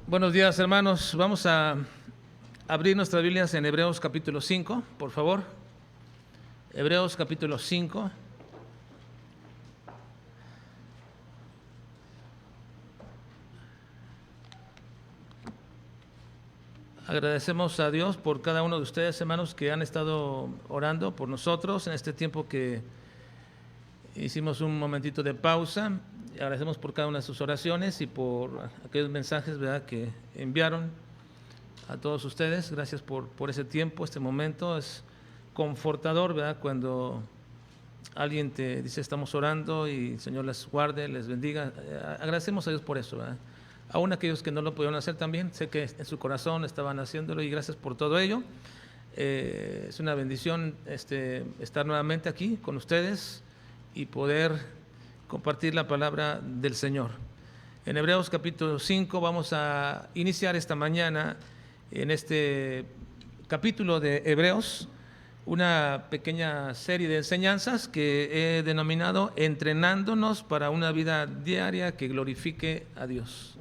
Buenos días, hermanos. Vamos a abrir nuestras Biblias en Hebreos capítulo 5, por favor. Hebreos capítulo 5. Agradecemos a Dios por cada uno de ustedes, hermanos, que han estado orando por nosotros en este tiempo que hicimos un momentito de pausa. Agradecemos por cada una de sus oraciones y por aquellos mensajes, ¿verdad?, que enviaron a todos ustedes. Gracias por ese tiempo, este momento. Es confortador, ¿verdad?, cuando alguien te dice estamos orando y el Señor les guarde, les bendiga. Agradecemos a Dios por eso, ¿verdad? Aún aquellos que no lo pudieron hacer también, sé que en su corazón estaban haciéndolo y gracias por todo ello. Es una bendición estar nuevamente aquí con ustedes y poder compartir la palabra del Señor. En Hebreos capítulo 5 vamos a iniciar esta mañana en este capítulo de Hebreos una pequeña serie de enseñanzas que he denominado Entrenándonos para una vida diaria que glorifique a Dios.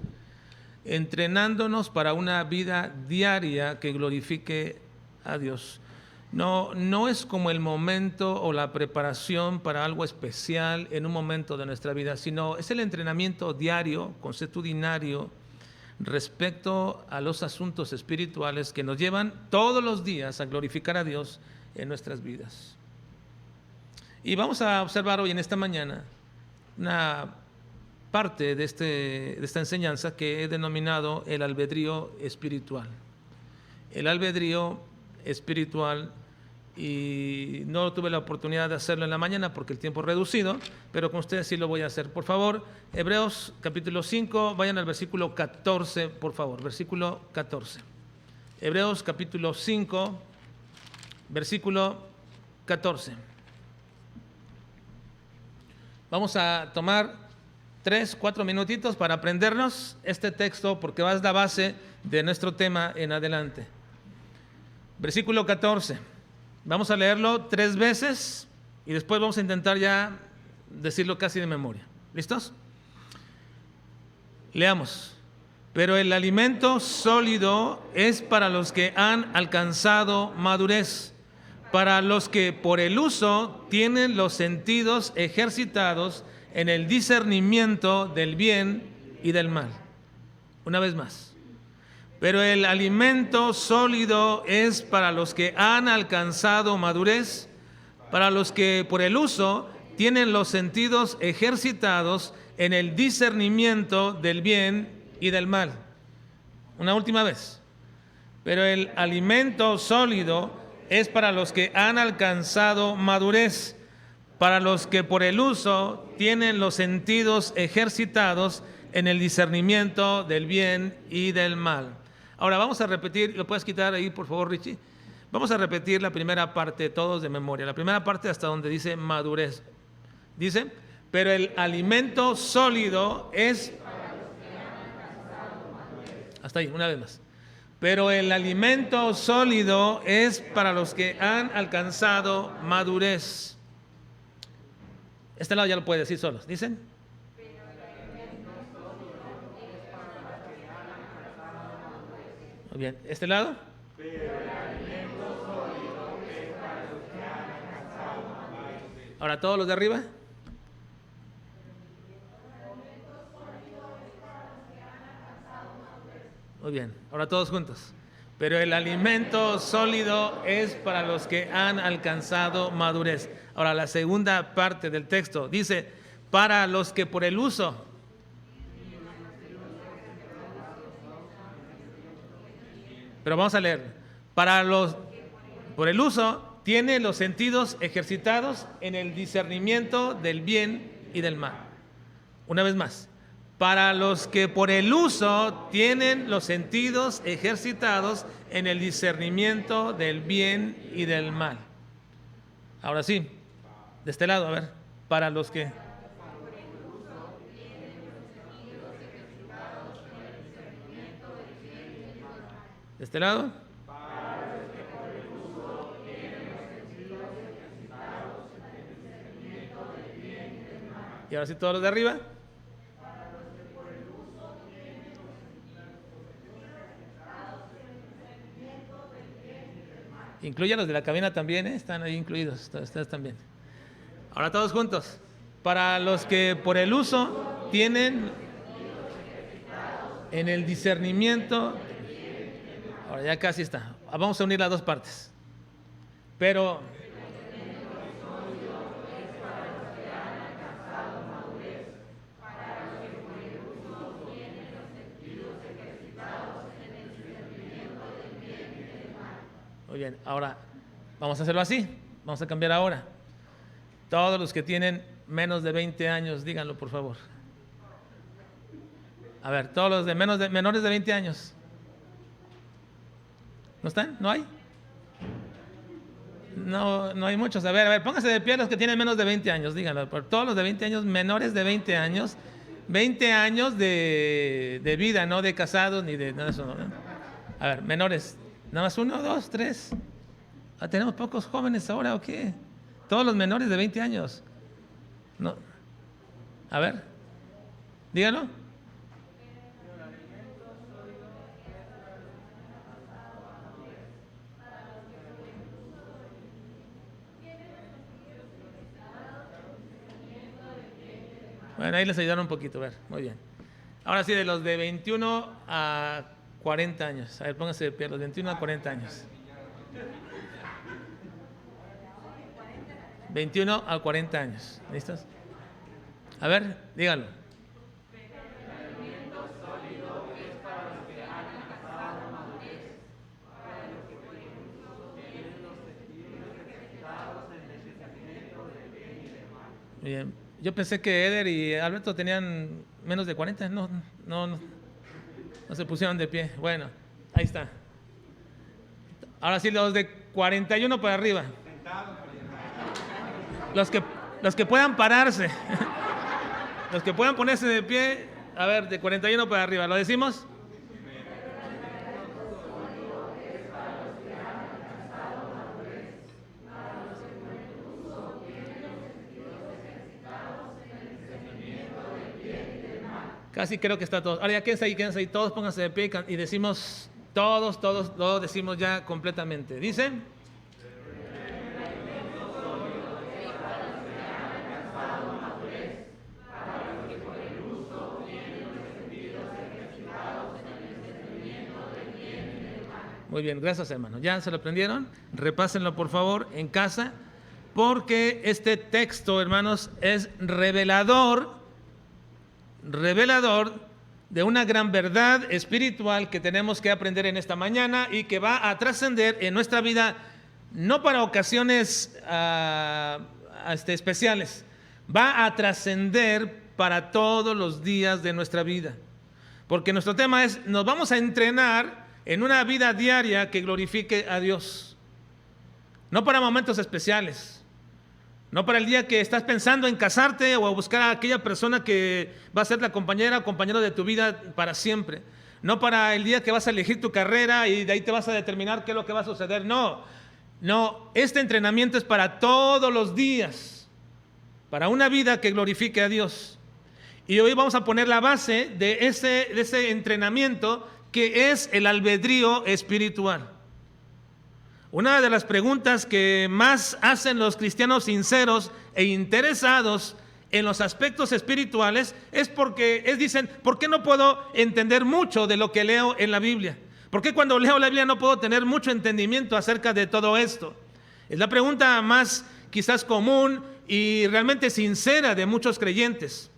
Entrenándonos para una vida diaria que glorifique a Dios. No es como el momento o la preparación para algo especial en un momento de nuestra vida, sino es el entrenamiento diario, consuetudinario, respecto a los asuntos espirituales que nos llevan todos los días a glorificar a Dios en nuestras vidas. Y vamos a observar hoy en esta mañana una parte de esta enseñanza que he denominado el albedrío espiritual. El albedrío espiritual, y no tuve la oportunidad de hacerlo en la mañana porque el tiempo es reducido, pero con ustedes sí lo voy a hacer. Por favor, Hebreos capítulo 5, vayan al versículo 14, por favor, versículo 14. Hebreos capítulo 5, versículo 14. Vamos a tomar 3-4 minutitos para aprendernos este texto porque va a ser la base de nuestro tema en adelante. Versículo 14. Vamos a leerlo 3 veces y después vamos a intentar ya decirlo casi de memoria. ¿Listos? Leamos. Pero el alimento sólido es para los que han alcanzado madurez, para los que por el uso tienen los sentidos ejercitados en el discernimiento del bien y del mal. Una vez más. Pero el alimento sólido es para los que han alcanzado madurez, para los que por el uso tienen los sentidos ejercitados en el discernimiento del bien y del mal. Una última vez. Pero el alimento sólido es para los que han alcanzado madurez, para los que por el uso tienen los sentidos ejercitados en el discernimiento del bien y del mal. Ahora vamos a repetir, ¿lo puedes quitar ahí por favor, Richie? Vamos a repetir la primera parte todos de memoria, la primera parte hasta donde dice madurez. Dice, pero el alimento sólido es... Hasta ahí, una vez más. Pero el alimento sólido es para los que han alcanzado madurez. Este lado ya lo puede decir solos, ¿dicen? Muy bien, ¿este lado? Pero el alimento sólido es para los que han alcanzado madurez. Ahora, ¿todos los de arriba? Muy bien, ahora todos juntos. Pero el alimento sólido es para los que han alcanzado madurez. Ahora, la segunda parte del texto dice, para los que por el uso... Pero vamos a leer. Por el uso, tiene los sentidos ejercitados en el discernimiento del bien y del mal. Una vez más. Para los que por el uso tienen los sentidos ejercitados en el discernimiento del bien y del mal. Ahora sí, de este lado, a ver. Para los que... ¿De este lado? Y ahora sí todos los de arriba. Incluye a los de la cabina también, están ahí incluidos, ustedes también. Ahora todos juntos. Para los que por el uso tienen en el discernimiento, ahora ya casi está. Vamos a unir las dos partes. Pero muy bien, ahora vamos a hacerlo así. Vamos a cambiar ahora. Todos los que tienen menos de 20 años, díganlo por favor. A ver, todos los de menores de 20 años. ¿No están? ¿No hay? No hay muchos. A ver, pónganse de pie los que tienen menos de 20 años, díganlo. Por todos los de 20 años, menores de 20 años, 20 años de vida, no de casados ni de nada de eso. ¿No? A ver, menores. Nada más 1, 2, 3. ¿Tenemos pocos jóvenes ahora o qué? Todos los menores de 20 años. No. A ver, díganlo. Bueno, ahí les ayudaron un poquito, a ver, muy bien. Ahora sí, de los de 21 a 40 años. A ver, pónganse de pie, los de 21 a 40 años. 21 a 40 años. ¿Listos? A ver, díganlo. Bien. Yo pensé que Eder y Alberto tenían menos de 40. No se pusieron de pie. Bueno, ahí está. Ahora sí, los de 41 para arriba. Los que puedan pararse. Los que puedan ponerse de pie. A ver, de 41 para arriba. ¿Lo decimos? Casi creo que está todo. Ahora ya quédense ahí, todos pónganse de pie y decimos, todos lo decimos ya completamente. Dice. Muy bien, gracias hermano. ¿Ya se lo aprendieron? Repásenlo por favor en casa, porque este texto, hermanos, es revelador de una gran verdad espiritual que tenemos que aprender en esta mañana y que va a trascender en nuestra vida, no para ocasiones especiales, va a trascender para todos los días de nuestra vida. Porque nuestro tema es, nos vamos a entrenar en una vida diaria que glorifique a Dios. No para momentos especiales. No para el día que estás pensando en casarte o a buscar a aquella persona que va a ser la compañera o compañero de tu vida para siempre. No para el día que vas a elegir tu carrera y de ahí te vas a determinar qué es lo que va a suceder. No, este entrenamiento es para todos los días, para una vida que glorifique a Dios. Y hoy vamos a poner la base de ese entrenamiento que es el albedrío espiritual. Una de las preguntas que más hacen los cristianos sinceros e interesados en los aspectos espirituales es dicen, ¿por qué no puedo entender mucho de lo que leo en la Biblia? ¿Por qué cuando leo la Biblia no puedo tener mucho entendimiento acerca de todo esto? Es la pregunta más quizás común y realmente sincera de muchos creyentes.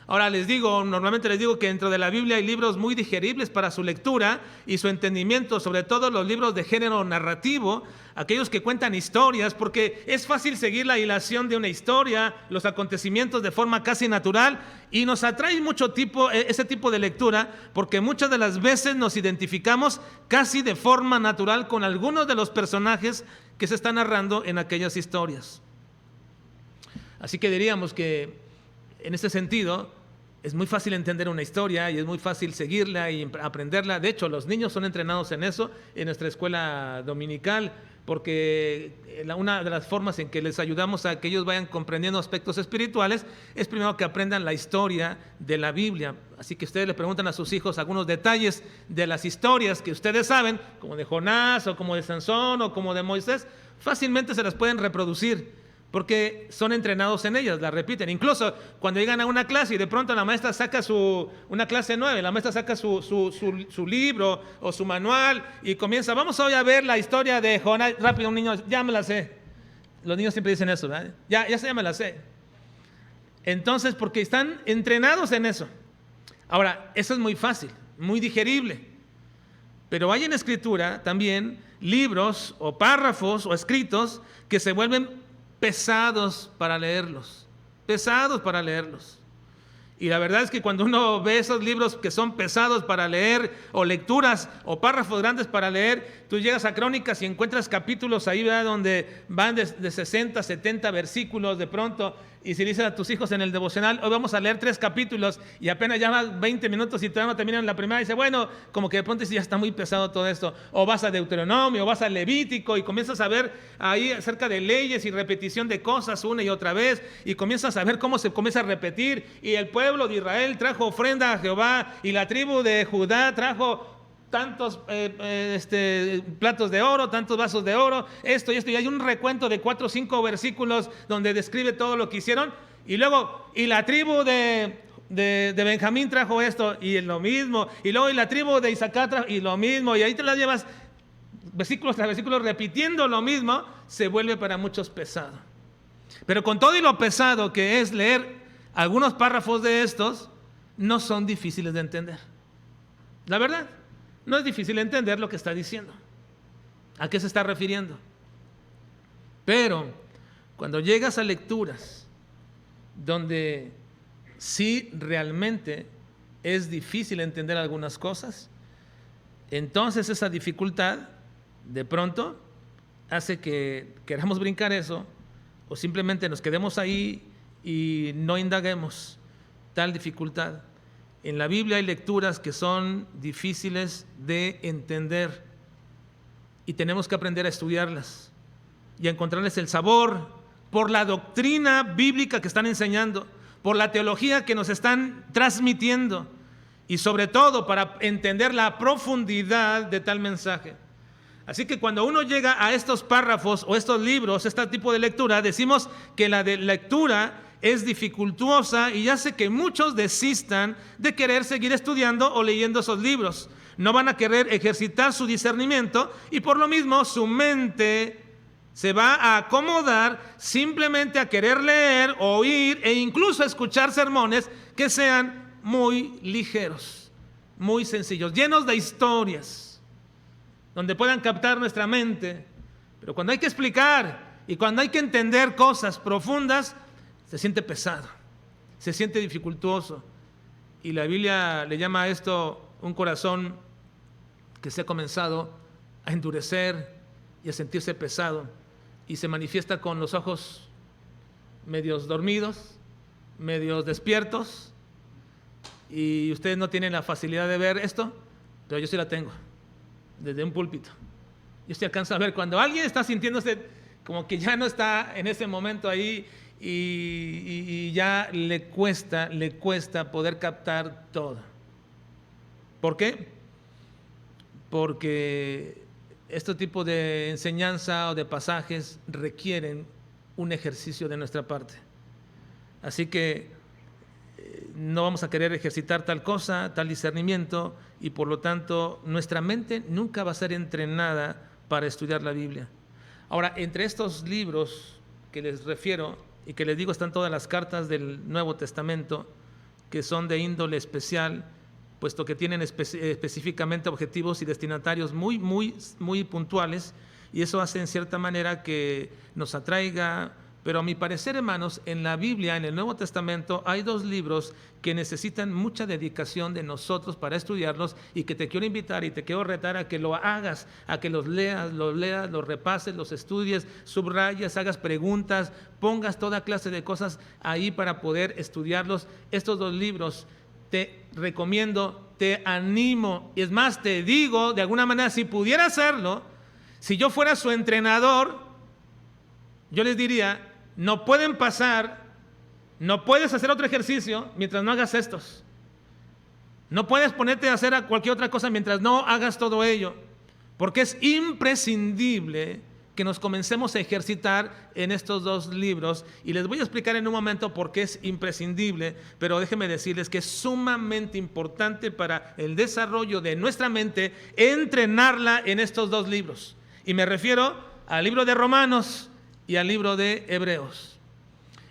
Ahora normalmente les digo que dentro de la Biblia hay libros muy digeribles para su lectura y su entendimiento, sobre todo los libros de género narrativo, aquellos que cuentan historias, porque es fácil seguir la hilación de una historia, los acontecimientos de forma casi natural, y nos atrae mucho ese tipo de lectura, porque muchas de las veces nos identificamos casi de forma natural con algunos de los personajes que se están narrando en aquellas historias. Así que diríamos que en ese sentido, Es muy fácil entender una historia y es muy fácil seguirla y aprenderla. De hecho, los niños son entrenados en eso en nuestra escuela dominical, porque una de las formas en que les ayudamos a que ellos vayan comprendiendo aspectos espirituales es primero que aprendan la historia de la Biblia. Así que ustedes le preguntan a sus hijos algunos detalles de las historias que ustedes saben, como de Jonás o como de Sansón o como de Moisés, fácilmente se las pueden reproducir, porque son entrenados en ellas, la repiten. Incluso cuando llegan a una clase y de pronto la maestra saca una clase 9, la maestra saca su libro o su manual y comienza, vamos hoy a ver la historia de Jonás. Rápido, un niño, ya me la sé. Los niños siempre dicen eso, ¿verdad? Ya me la sé. Entonces, porque están entrenados en eso. Ahora, eso es muy fácil, muy digerible. Pero hay en Escritura también libros o párrafos o escritos que se vuelven pesados para leerlos. Y la verdad es que cuando uno ve esos libros que son pesados para leer, o lecturas, o párrafos grandes para leer, tú llegas a Crónicas y encuentras capítulos ahí, ¿verdad?, donde van de 60, 70 versículos de pronto, y si dices a tus hijos en el devocional, hoy vamos a leer 3 capítulos, y apenas ya van 20 minutos y todavía no terminan la primera, y dice, bueno, como que de pronto ya está muy pesado todo esto, o vas a Deuteronomio, o vas a Levítico, y comienzas a ver ahí acerca de leyes y repetición de cosas una y otra vez, y comienzas a ver cómo se comienza a repetir, y el pueblo de Israel trajo ofrenda a Jehová, y la tribu de Judá trajo tantos platos de oro, tantos vasos de oro, esto y esto, y hay un recuento de 4 o 5 versículos donde describe todo lo que hicieron, y luego, y la tribu de Benjamín trajo esto, y lo mismo, y luego y la tribu de Isaacar trajo, y lo mismo, y ahí te la llevas versículos tras versículos repitiendo lo mismo, se vuelve para muchos pesado. Pero con todo y lo pesado que es leer algunos párrafos de estos, no son difíciles de entender. La verdad, no es difícil entender lo que está diciendo, a qué se está refiriendo. Pero cuando llegas a lecturas donde sí realmente es difícil entender algunas cosas, entonces esa dificultad de pronto hace que queramos brincar eso, o simplemente nos quedemos ahí y no indaguemos tal dificultad. En la Biblia hay lecturas que son difíciles de entender y tenemos que aprender a estudiarlas y a encontrarles el sabor por la doctrina bíblica que están enseñando, por la teología que nos están transmitiendo y sobre todo para entender la profundidad de tal mensaje. Así que cuando uno llega a estos párrafos o estos libros, este tipo de lectura, decimos que la de lectura es dificultuosa y hace que muchos desistan de querer seguir estudiando o leyendo esos libros. No van a querer ejercitar su discernimiento y por lo mismo su mente se va a acomodar simplemente a querer leer, oír e incluso escuchar sermones que sean muy ligeros, muy sencillos, llenos de historias, donde puedan captar nuestra mente. Pero cuando hay que explicar y cuando hay que entender cosas profundas, se siente pesado, se siente dificultuoso. Y la Biblia le llama a esto un corazón que se ha comenzado a endurecer y a sentirse pesado. Y se manifiesta con los ojos medios dormidos, medios despiertos. Y ustedes no tienen la facilidad de ver esto, pero yo sí la tengo, desde un púlpito. Yo sí alcanzo a ver cuando alguien está sintiéndose como que ya no está en ese momento ahí, y ya le cuesta poder captar todo. ¿Por qué? Porque este tipo de enseñanza o de pasajes requieren un ejercicio de nuestra parte. Así que no vamos a querer ejercitar tal cosa, tal discernimiento, y por lo tanto nuestra mente nunca va a ser entrenada para estudiar la Biblia. Ahora, entre estos libros que les refiero y que les digo están todas las cartas del Nuevo Testamento, que son de índole especial, puesto que tienen específicamente objetivos y destinatarios muy puntuales, y eso hace en cierta manera que nos atraiga, Pero a mi parecer, hermanos, en la Biblia, en el Nuevo Testamento, hay 2 libros que necesitan mucha dedicación de nosotros para estudiarlos y que te quiero invitar y te quiero retar a que lo hagas, a que los leas, los repases, los estudies, subrayas, hagas preguntas, pongas toda clase de cosas ahí para poder estudiarlos. Estos 2 libros te recomiendo, te animo, y es más, te digo, de alguna manera, si pudiera hacerlo, si yo fuera su entrenador, yo les diría, no pueden pasar, no puedes hacer otro ejercicio mientras no hagas estos. No puedes ponerte a hacer cualquier otra cosa mientras no hagas todo ello, porque es imprescindible que nos comencemos a ejercitar en estos 2 libros, y les voy a explicar en un momento por qué es imprescindible, pero déjenme decirles que es sumamente importante para el desarrollo de nuestra mente entrenarla en estos 2 libros, y me refiero al libro de Romanos y al libro de Hebreos.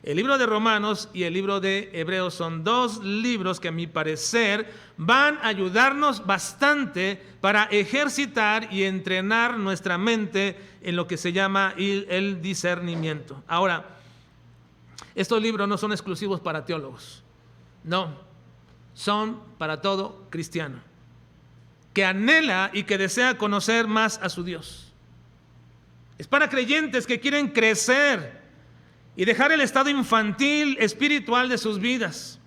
El libro de Romanos y el libro de Hebreos son 2 libros que a mi parecer van a ayudarnos bastante para ejercitar y entrenar nuestra mente en lo que se llama el discernimiento. Ahora, estos libros no son exclusivos para teólogos, no, son para todo cristiano que anhela y que desea conocer más a su Dios. Es para creyentes que quieren crecer y dejar el estado infantil espiritual de sus vidas.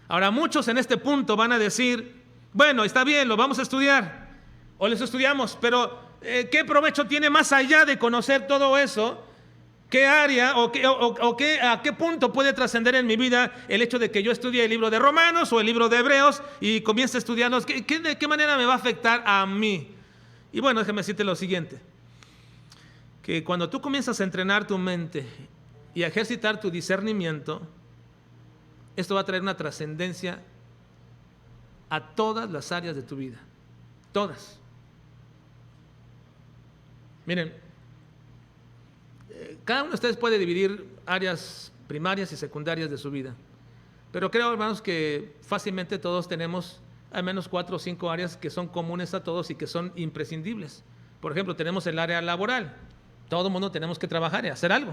Ahora, muchos en este punto van a decir, bueno, está bien, lo vamos a estudiar, o los estudiamos, pero ¿qué provecho tiene más allá de conocer todo eso? ¿Qué área a qué punto puede trascender en mi vida el hecho de que yo estudie el libro de Romanos o el libro de Hebreos y comience a estudiarlos? ¿De qué manera me va a afectar a mí? Y bueno, déjame decirte lo siguiente, que cuando tú comienzas a entrenar tu mente y a ejercitar tu discernimiento, esto va a traer una trascendencia a todas las áreas de tu vida, todas. Miren, cada uno de ustedes puede dividir áreas primarias y secundarias de su vida, pero creo, hermanos, que fácilmente todos tenemos al menos 4 o 5 áreas que son comunes a todos y que son imprescindibles. Por ejemplo, tenemos el área laboral. Todo el mundo tenemos que trabajar y hacer algo.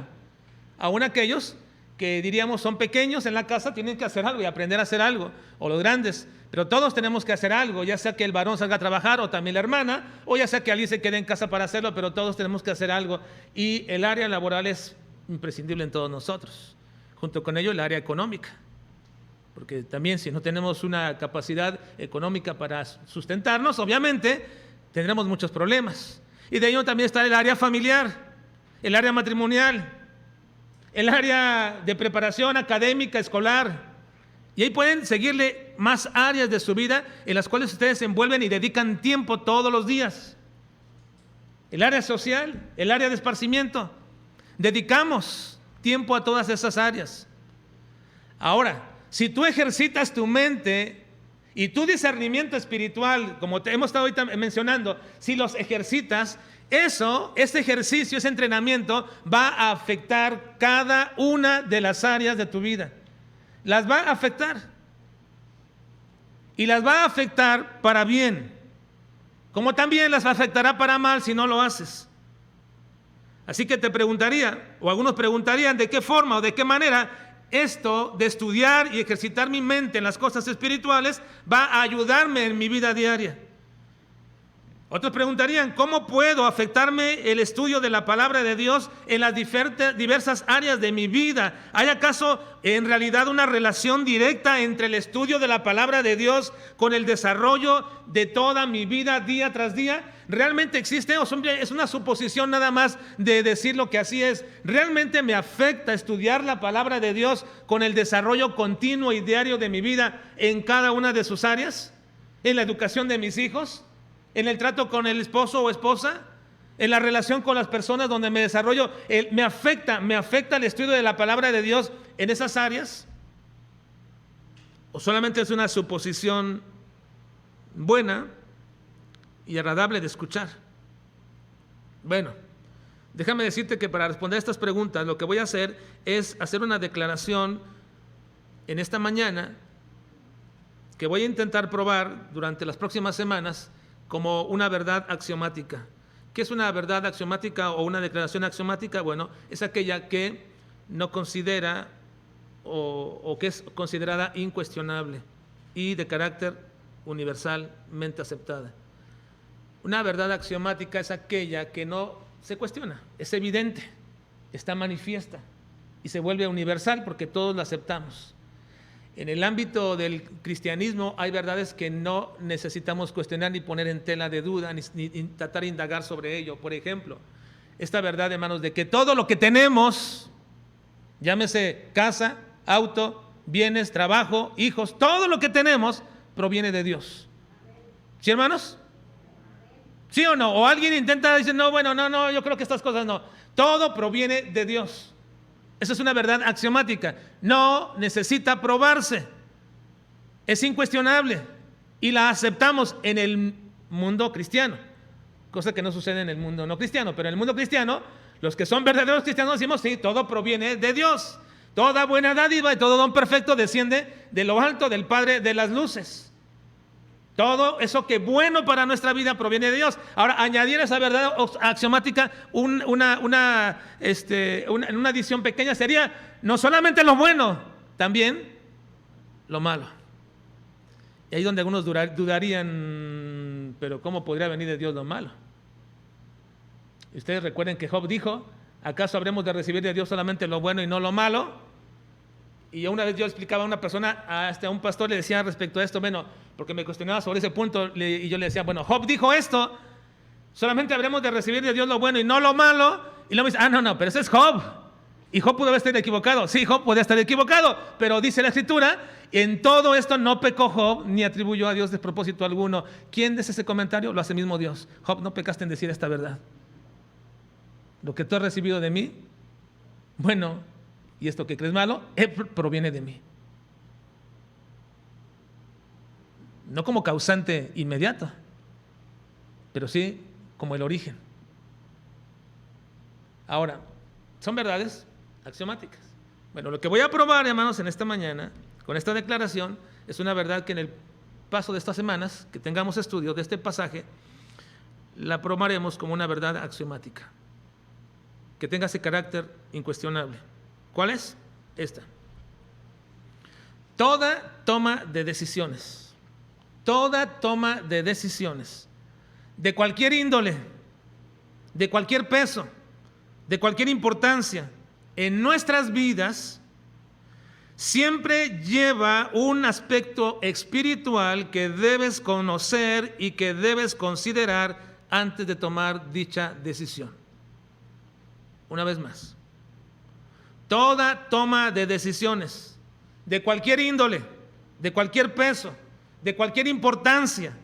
Aún aquellos que diríamos son pequeños en la casa tienen que hacer algo y aprender a hacer algo, o los grandes, pero todos tenemos que hacer algo, ya sea que el varón salga a trabajar o también la hermana, o ya sea que alguien se quede en casa para hacerlo, pero todos tenemos que hacer algo, y el área laboral es imprescindible en todos nosotros. Junto con ello el área económica, porque también si no tenemos una capacidad económica para sustentarnos, obviamente tendremos muchos problemas. Y de ello también está el área familiar, el área matrimonial, el área de preparación académica, escolar. Y ahí pueden seguirle más áreas de su vida en las cuales ustedes se envuelven y dedican tiempo todos los días. El área social, el área de esparcimiento. Dedicamos tiempo a todas esas áreas. Ahora, si tú ejercitas tu mente y tu discernimiento espiritual, como hemos estado ahorita mencionando, si los ejercitas, ese ejercicio, ese entrenamiento va a afectar cada una de las áreas de tu vida. Las va a afectar. Y las va a afectar para bien, como también las afectará para mal si no lo haces. Así que te preguntaría, o algunos preguntarían, ¿de qué forma o de qué manera esto de estudiar y ejercitar mi mente en las cosas espirituales va a ayudarme en mi vida diaria? Otros preguntarían, ¿cómo puedo afectarme el estudio de la palabra de Dios en las diversas áreas de mi vida? ¿Hay acaso en realidad una relación directa entre el estudio de la palabra de Dios con el desarrollo de toda mi vida día tras día? ¿Realmente existe o es una suposición nada más de decir lo que así es? ¿Realmente me afecta estudiar la palabra de Dios con el desarrollo continuo y diario de mi vida en cada una de sus áreas? ¿En la educación de mis hijos? ¿En el trato con el esposo o esposa? ¿En la relación con las personas donde me desarrollo? ¿Me afecta el estudio de la palabra de Dios en esas áreas? ¿O solamente es una suposición buena y agradable de escuchar? Bueno, déjame decirte que para responder a estas preguntas lo que voy a hacer es hacer una declaración en esta mañana que voy a intentar probar durante las próximas semanas como una verdad axiomática, ¿Qué es una verdad axiomática o una declaración axiomática? Bueno, es aquella que no considera o que es considerada incuestionable y de carácter universalmente aceptada. Una verdad axiomática es aquella que no se cuestiona, es evidente, está manifiesta y se vuelve universal porque todos la aceptamos. En el ámbito del cristianismo hay verdades que no necesitamos cuestionar ni poner en tela de duda, ni tratar de indagar sobre ello. Por ejemplo, esta verdad, hermanos, de que todo lo que tenemos, llámese casa, auto, bienes, trabajo, hijos, todo lo que tenemos proviene de Dios. ¿Sí, hermanos? ¿Sí o no? O alguien intenta decir, no, bueno, no, yo creo que estas cosas no. Todo proviene de Dios. Esa es una verdad axiomática. No necesita probarse. Es incuestionable. Y la aceptamos en el mundo cristiano. Cosa que no sucede en el mundo no cristiano. Pero en el mundo cristiano, los que son verdaderos cristianos decimos, sí, todo proviene de Dios. Toda buena dádiva y todo don perfecto desciende de lo alto del Padre de las luces. Todo eso que bueno para nuestra vida proviene de Dios. Ahora, añadir a esa verdad axiomática una adición pequeña sería no solamente lo bueno, también lo malo. Y ahí es donde algunos dudarían, pero ¿cómo podría venir de Dios lo malo? Y ustedes recuerden que Job dijo, ¿acaso habremos de recibir de Dios solamente lo bueno y no lo malo? Y una vez yo explicaba a una persona, a un pastor le decía respecto a esto, bueno, porque me cuestionaba sobre ese punto, y yo le decía, bueno, Job dijo esto, solamente habremos de recibir de Dios lo bueno y no lo malo, y luego me dice, no, pero ese es Job, y Job pudo estar equivocado, sí, Job podía estar equivocado, pero dice la Escritura, en todo esto no pecó Job, ni atribuyó a Dios despropósito alguno. ¿Quién dice ese comentario? Lo hace mismo Dios. Job, no pecaste en decir esta verdad. Lo que tú has recibido de mí, bueno, y esto que crees malo, proviene de mí. No como causante inmediato, pero sí como el origen. Ahora, son verdades axiomáticas. Bueno, lo que voy a probar, hermanos, en esta mañana, con esta declaración, es una verdad que en el paso de estas semanas, que tengamos estudio de este pasaje, la probaremos como una verdad axiomática, que tenga ese carácter incuestionable. ¿Cuál es? Esta. Toda toma de decisiones, de cualquier índole, de cualquier peso, de cualquier importancia, en nuestras vidas, siempre lleva un aspecto espiritual que debes conocer y que debes considerar antes de tomar dicha decisión. Una vez más. Toda toma de decisiones, de cualquier índole, de cualquier peso, de cualquier importancia,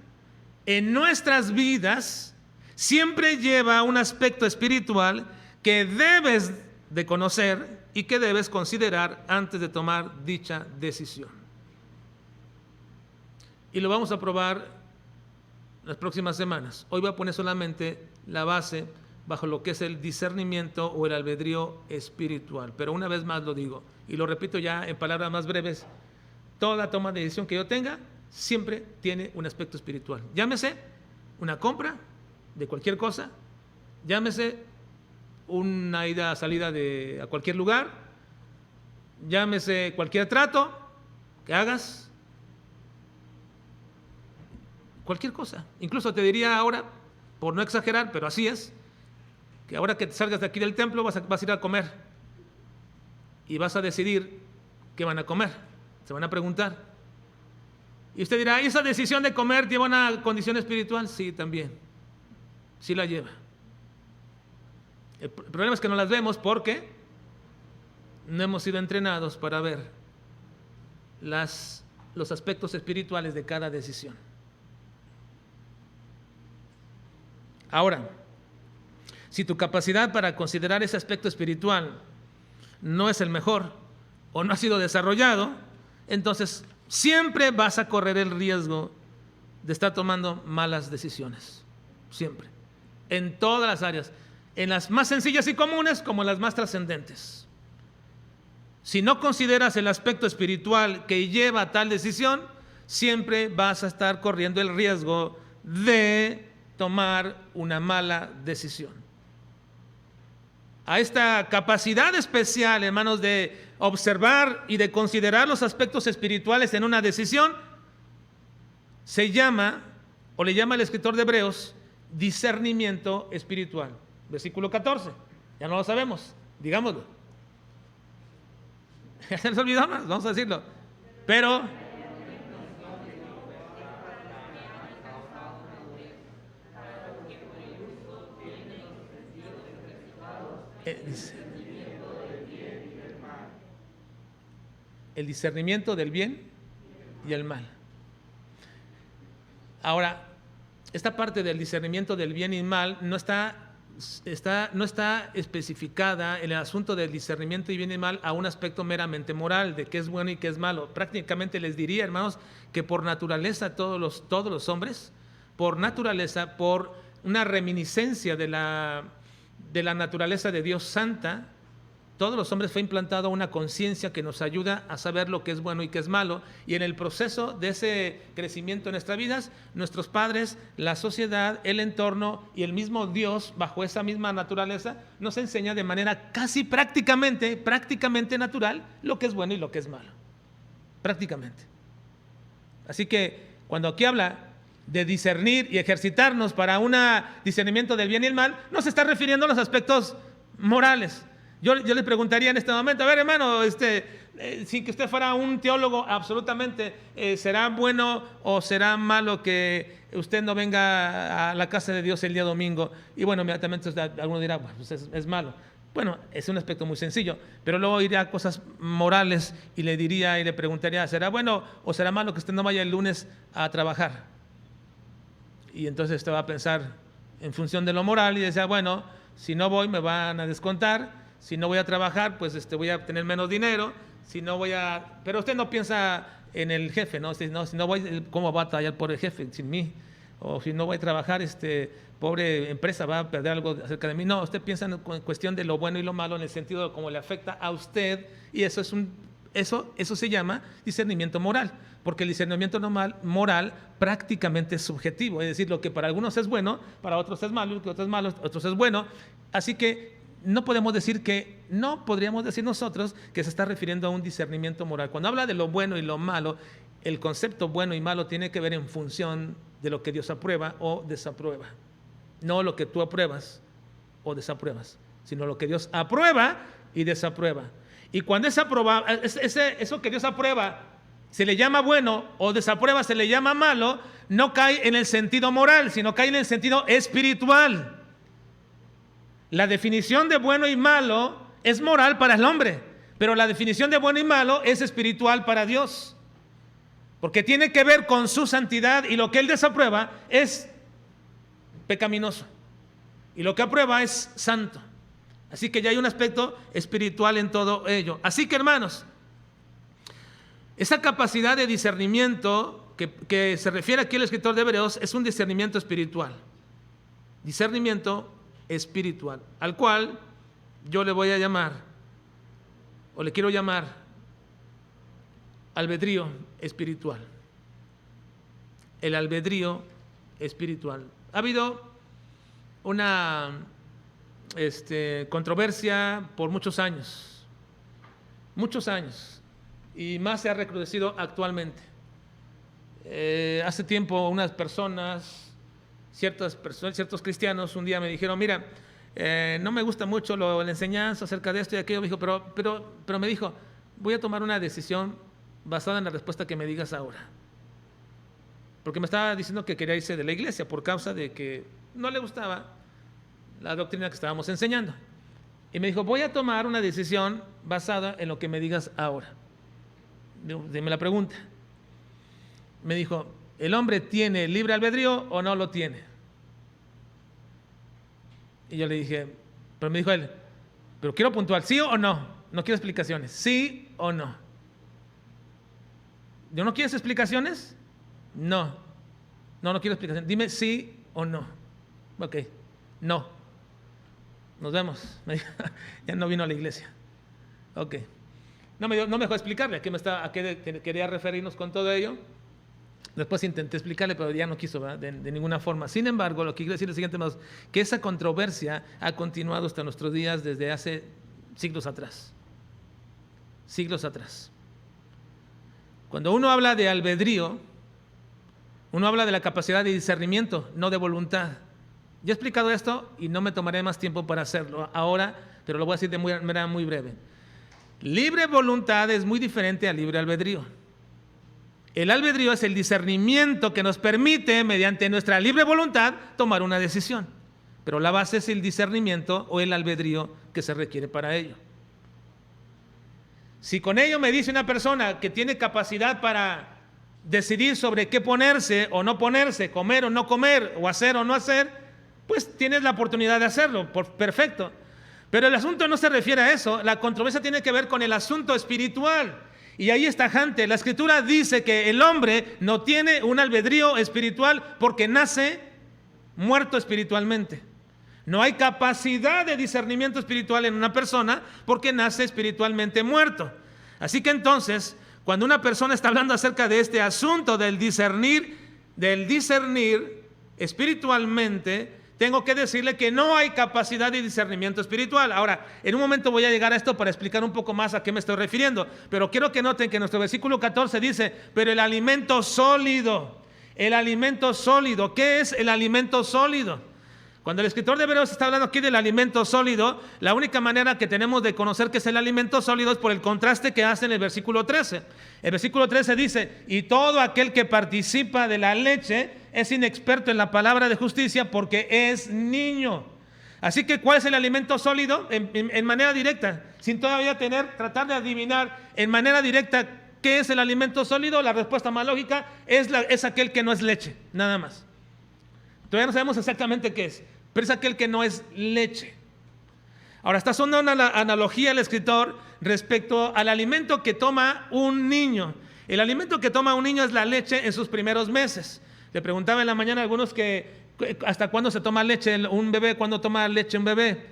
en nuestras vidas, siempre lleva un aspecto espiritual que debes de conocer y que debes considerar antes de tomar dicha decisión. Y lo vamos a probar las próximas semanas. Hoy voy a poner solamente la base bajo lo que es el discernimiento o el albedrío espiritual. Pero una vez más lo digo, y lo repito ya en palabras más breves, toda toma de decisión que yo tenga siempre tiene un aspecto espiritual. Llámese una compra de cualquier cosa, llámese una ida, salida a cualquier lugar, llámese cualquier trato que hagas, cualquier cosa. Incluso te diría ahora, por no exagerar, pero así es, que ahora que te salgas de aquí del templo vas a ir a comer y vas a decidir qué van a comer. Se van a preguntar. Y usted dirá, ¿esa decisión de comer lleva una condición espiritual? Sí, también. Sí la lleva. El problema es que no las vemos porque no hemos sido entrenados para ver los aspectos espirituales de cada decisión. Ahora, si tu capacidad para considerar ese aspecto espiritual no es el mejor o no ha sido desarrollado, entonces siempre vas a correr el riesgo de estar tomando malas decisiones. Siempre. En todas las áreas. En las más sencillas y comunes como en las más trascendentes. Si no consideras el aspecto espiritual que lleva a tal decisión, siempre vas a estar corriendo el riesgo de tomar una mala decisión. A esta capacidad especial, hermanos, de observar y de considerar los aspectos espirituales en una decisión, se llama, o le llama el escritor de Hebreos, discernimiento espiritual. Versículo 14, ya no lo sabemos, digámoslo. Ya se nos olvidó más, vamos a decirlo. Pero el discernimiento del bien y el mal. Ahora, esta parte del discernimiento del bien y mal no está especificada en el asunto del discernimiento de bien y mal a un aspecto meramente moral, de qué es bueno y qué es malo. Prácticamente les diría, hermanos, que por naturaleza todos los hombres, por naturaleza, por una reminiscencia de la naturaleza de Dios santa, todos los hombres fue implantado una conciencia que nos ayuda a saber lo que es bueno y qué es malo, y en el proceso de ese crecimiento en nuestras vidas, nuestros padres, la sociedad, el entorno y el mismo Dios, bajo esa misma naturaleza, nos enseña de manera casi prácticamente natural lo que es bueno y lo que es malo, prácticamente. Así que cuando aquí habla de discernir y ejercitarnos para un discernimiento del bien y el mal, no se está refiriendo a los aspectos morales. Yo le preguntaría en este momento, a ver, hermano, sin que usted fuera un teólogo absolutamente, ¿será bueno o será malo que usted no venga a la casa de Dios el día domingo? Y bueno, inmediatamente alguno dirá, bueno, pues es malo. Bueno, es un aspecto muy sencillo, pero luego iría a cosas morales y le preguntaría, ¿será bueno o será malo que usted no vaya el lunes a trabajar? Y entonces usted va a pensar en función de lo moral y decía, bueno, si no voy me van a descontar. Si no voy a trabajar, pues voy a tener menos dinero. Si no voy a... Pero usted no piensa en el jefe, ¿no? Si no voy, ¿cómo va a batallar por el jefe sin mí? O si no voy a trabajar, pobre empresa va a perder algo acerca de mí. No, usted piensa en cuestión de lo bueno y lo malo en el sentido de cómo le afecta a usted, y eso se llama discernimiento moral, porque el discernimiento moral prácticamente es subjetivo, es decir, lo que para algunos es bueno, para otros es malo, lo que otros es malo, otros es bueno. Así que no podríamos decir nosotros que se está refiriendo a un discernimiento moral. Cuando habla de lo bueno y lo malo, el concepto bueno y malo tiene que ver en función de lo que Dios aprueba o desaprueba. No lo que tú apruebas o desapruebas, sino lo que Dios aprueba y desaprueba. Y cuando eso que Dios aprueba se le llama bueno o desaprueba se le llama malo, no cae en el sentido moral, sino cae en el sentido espiritual. La definición de bueno y malo es moral para el hombre, pero la definición de bueno y malo es espiritual para Dios, porque tiene que ver con su santidad, y lo que Él desaprueba es pecaminoso y lo que aprueba es santo. Así que ya hay un aspecto espiritual en todo ello. Así que, hermanos, esa capacidad de discernimiento que se refiere aquí el escritor de Hebreos es un discernimiento espiritual. Discernimiento espiritual, al cual yo le voy a llamar, o le quiero llamar, albedrío espiritual. El albedrío espiritual. Ha habido una controversia por muchos años, y más se ha recrudecido actualmente. Hace tiempo unas personas, ciertos cristianos un día me dijeron, mira, no me gusta mucho la enseñanza acerca de esto y aquello, me dijo, pero me dijo, voy a tomar una decisión basada en la respuesta que me digas ahora. Porque me estaba diciendo que quería irse de la iglesia por causa de que no le gustaba la doctrina que estábamos enseñando. Y me dijo, voy a tomar una decisión basada en lo que me digas ahora. Dime la pregunta. Me dijo, ¿el hombre tiene libre albedrío o no lo tiene? Y yo le dije, pero me dijo él, pero quiero puntual, ¿sí o no? No quiero explicaciones, ¿sí o no? ¿Yo no quieres explicaciones? No quiero explicaciones. Dime sí o no. Ok, no. Nos vemos. Me dijo, ya no vino a la iglesia. Ok. No me dejó explicarle a qué quería referirnos con todo ello. Después intenté explicarle, pero ya no quiso, ¿verdad? De ninguna forma. Sin embargo, lo que quiero decir es lo siguiente, hermanos, que esa controversia ha continuado hasta nuestros días desde hace siglos atrás. Siglos atrás. Cuando uno habla de albedrío, uno habla de la capacidad de discernimiento, no de voluntad. Ya he explicado esto y no me tomaré más tiempo para hacerlo ahora, pero lo voy a decir de manera muy breve. Libre voluntad es muy diferente al libre albedrío. El albedrío es el discernimiento que nos permite, mediante nuestra libre voluntad, tomar una decisión. Pero la base es el discernimiento o el albedrío que se requiere para ello. Si con ello me dice una persona que tiene capacidad para decidir sobre qué ponerse o no ponerse, comer o no comer, o hacer o no hacer, pues tienes la oportunidad de hacerlo, perfecto. Pero el asunto no se refiere a eso, la controversia tiene que ver con el asunto espiritual. Y ahí está tajante, la Escritura dice que el hombre no tiene un albedrío espiritual porque nace muerto espiritualmente. No hay capacidad de discernimiento espiritual en una persona porque nace espiritualmente muerto. Así que entonces, cuando una persona está hablando acerca de este asunto del discernir espiritualmente, tengo que decirle que no hay capacidad de discernimiento espiritual. Ahora, en un momento voy a llegar a esto para explicar un poco más a qué me estoy refiriendo, pero quiero que noten que nuestro versículo 14 dice, pero el alimento sólido, ¿qué es el alimento sólido? Cuando el escritor de Hebreos está hablando aquí del alimento sólido, la única manera que tenemos de conocer qué es el alimento sólido es por el contraste que hace en el versículo 13. El versículo 13 dice, y todo aquel que participa de la leche es inexperto en la palabra de justicia porque es niño. Así que, ¿cuál es el alimento sólido? En manera directa, sin todavía tratar de adivinar en manera directa qué es el alimento sólido, la respuesta más lógica es aquel que no es leche, nada más. Todavía no sabemos exactamente qué es, pero es aquel que no es leche. Ahora, está sonando una analogía el escritor respecto al alimento que toma un niño. El alimento que toma un niño es la leche en sus primeros meses. Le preguntaba en la mañana a algunos que hasta cuándo se toma leche un bebé, cuándo toma leche un bebé,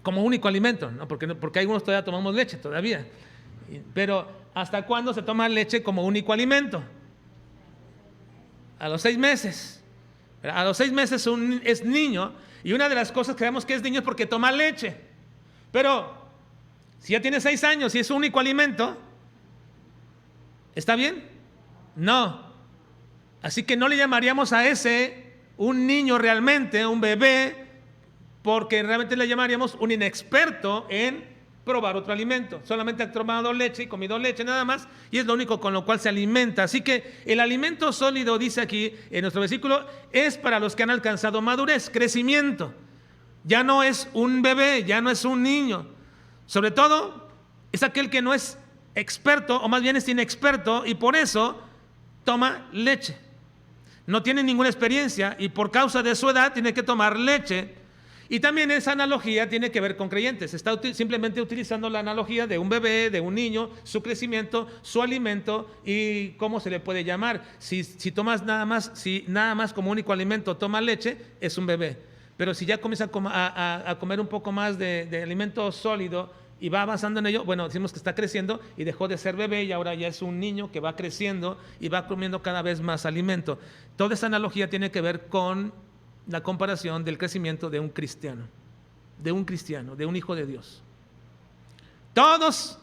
como único alimento, ¿no? Porque algunos todavía tomamos leche todavía. Pero ¿hasta cuándo se toma leche como único alimento? A los 6 meses. A los 6 meses es niño, y una de las cosas que vemos que es niño es porque toma leche. Pero si ya tiene 6 años y es su único alimento, ¿está bien? No. Así que no le llamaríamos a ese un niño realmente, un bebé, porque realmente le llamaríamos un inexperto en probar otro alimento. Solamente ha tomado leche y comido leche nada más, y es lo único con lo cual se alimenta. Así que el alimento sólido, dice aquí en nuestro versículo, es para los que han alcanzado madurez, crecimiento. Ya no es un bebé, ya no es un niño. Sobre todo es aquel que no es experto, o más bien es inexperto, y por eso toma leche. No tiene ninguna experiencia y por causa de su edad tiene que tomar leche. Y también esa analogía tiene que ver con creyentes. Está simplemente utilizando la analogía de un bebé, de un niño, su crecimiento, su alimento y cómo se le puede llamar. Si nada más como único alimento toma leche, es un bebé. Pero si ya comienza a comer un poco más de alimento sólido y va avanzando en ello, bueno, decimos que está creciendo y dejó de ser bebé y ahora ya es un niño que va creciendo y va comiendo cada vez más alimento. Toda esa analogía tiene que ver con la comparación del crecimiento de un cristiano, de un hijo de Dios. Todos,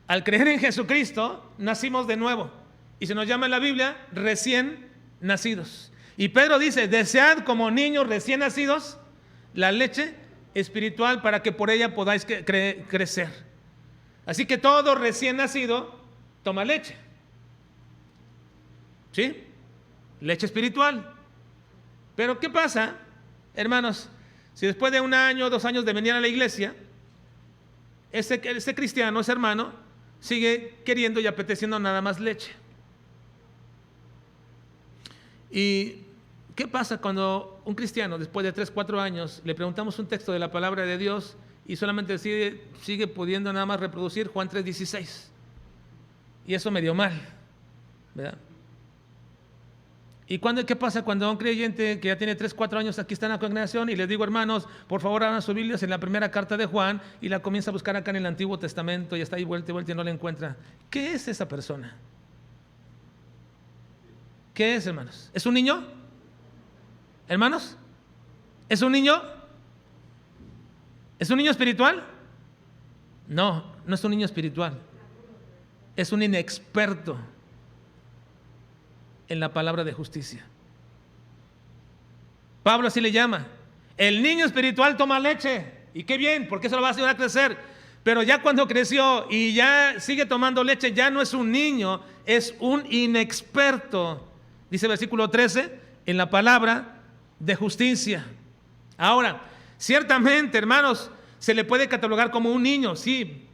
al creer en Jesucristo, nacimos de nuevo. Y se nos llama en la Biblia recién nacidos. Y Pedro dice, desead como niños recién nacidos la leche espiritual para que por ella podáis crecer. Así que todo recién nacido toma leche. ¿Sí? Leche espiritual. Pero ¿qué pasa, hermanos? Si después de 1 año, 2 años de venir a la iglesia, ese cristiano, ese hermano, sigue queriendo y apeteciendo nada más leche. ¿Y qué pasa cuando un cristiano, después de 3, 4 años, le preguntamos un texto de la palabra de Dios y solamente sigue pudiendo nada más reproducir Juan 3:16? Y eso me dio mal, ¿verdad? ¿Qué pasa cuando un creyente que ya tiene 3, 4 años aquí está en la congregación y les digo, hermanos, por favor abran sus Biblias en la primera carta de Juan y la comienza a buscar acá en el Antiguo Testamento y está ahí vuelta y vuelta y no la encuentra? ¿Qué es esa persona? ¿Qué es, hermanos? ¿Es un niño? ¿Hermanos? ¿Es un niño? ¿Es un niño espiritual? No, no es un niño espiritual. Es un inexperto en la palabra de justicia. Pablo así le llama. El niño espiritual toma leche. Y qué bien, porque eso lo va a ayudar a crecer. Pero ya cuando creció y ya sigue tomando leche, ya no es un niño, es un inexperto. Dice el versículo 13, en la palabra de justicia. Ahora, ciertamente, hermanos, se le puede catalogar como un niño, sí,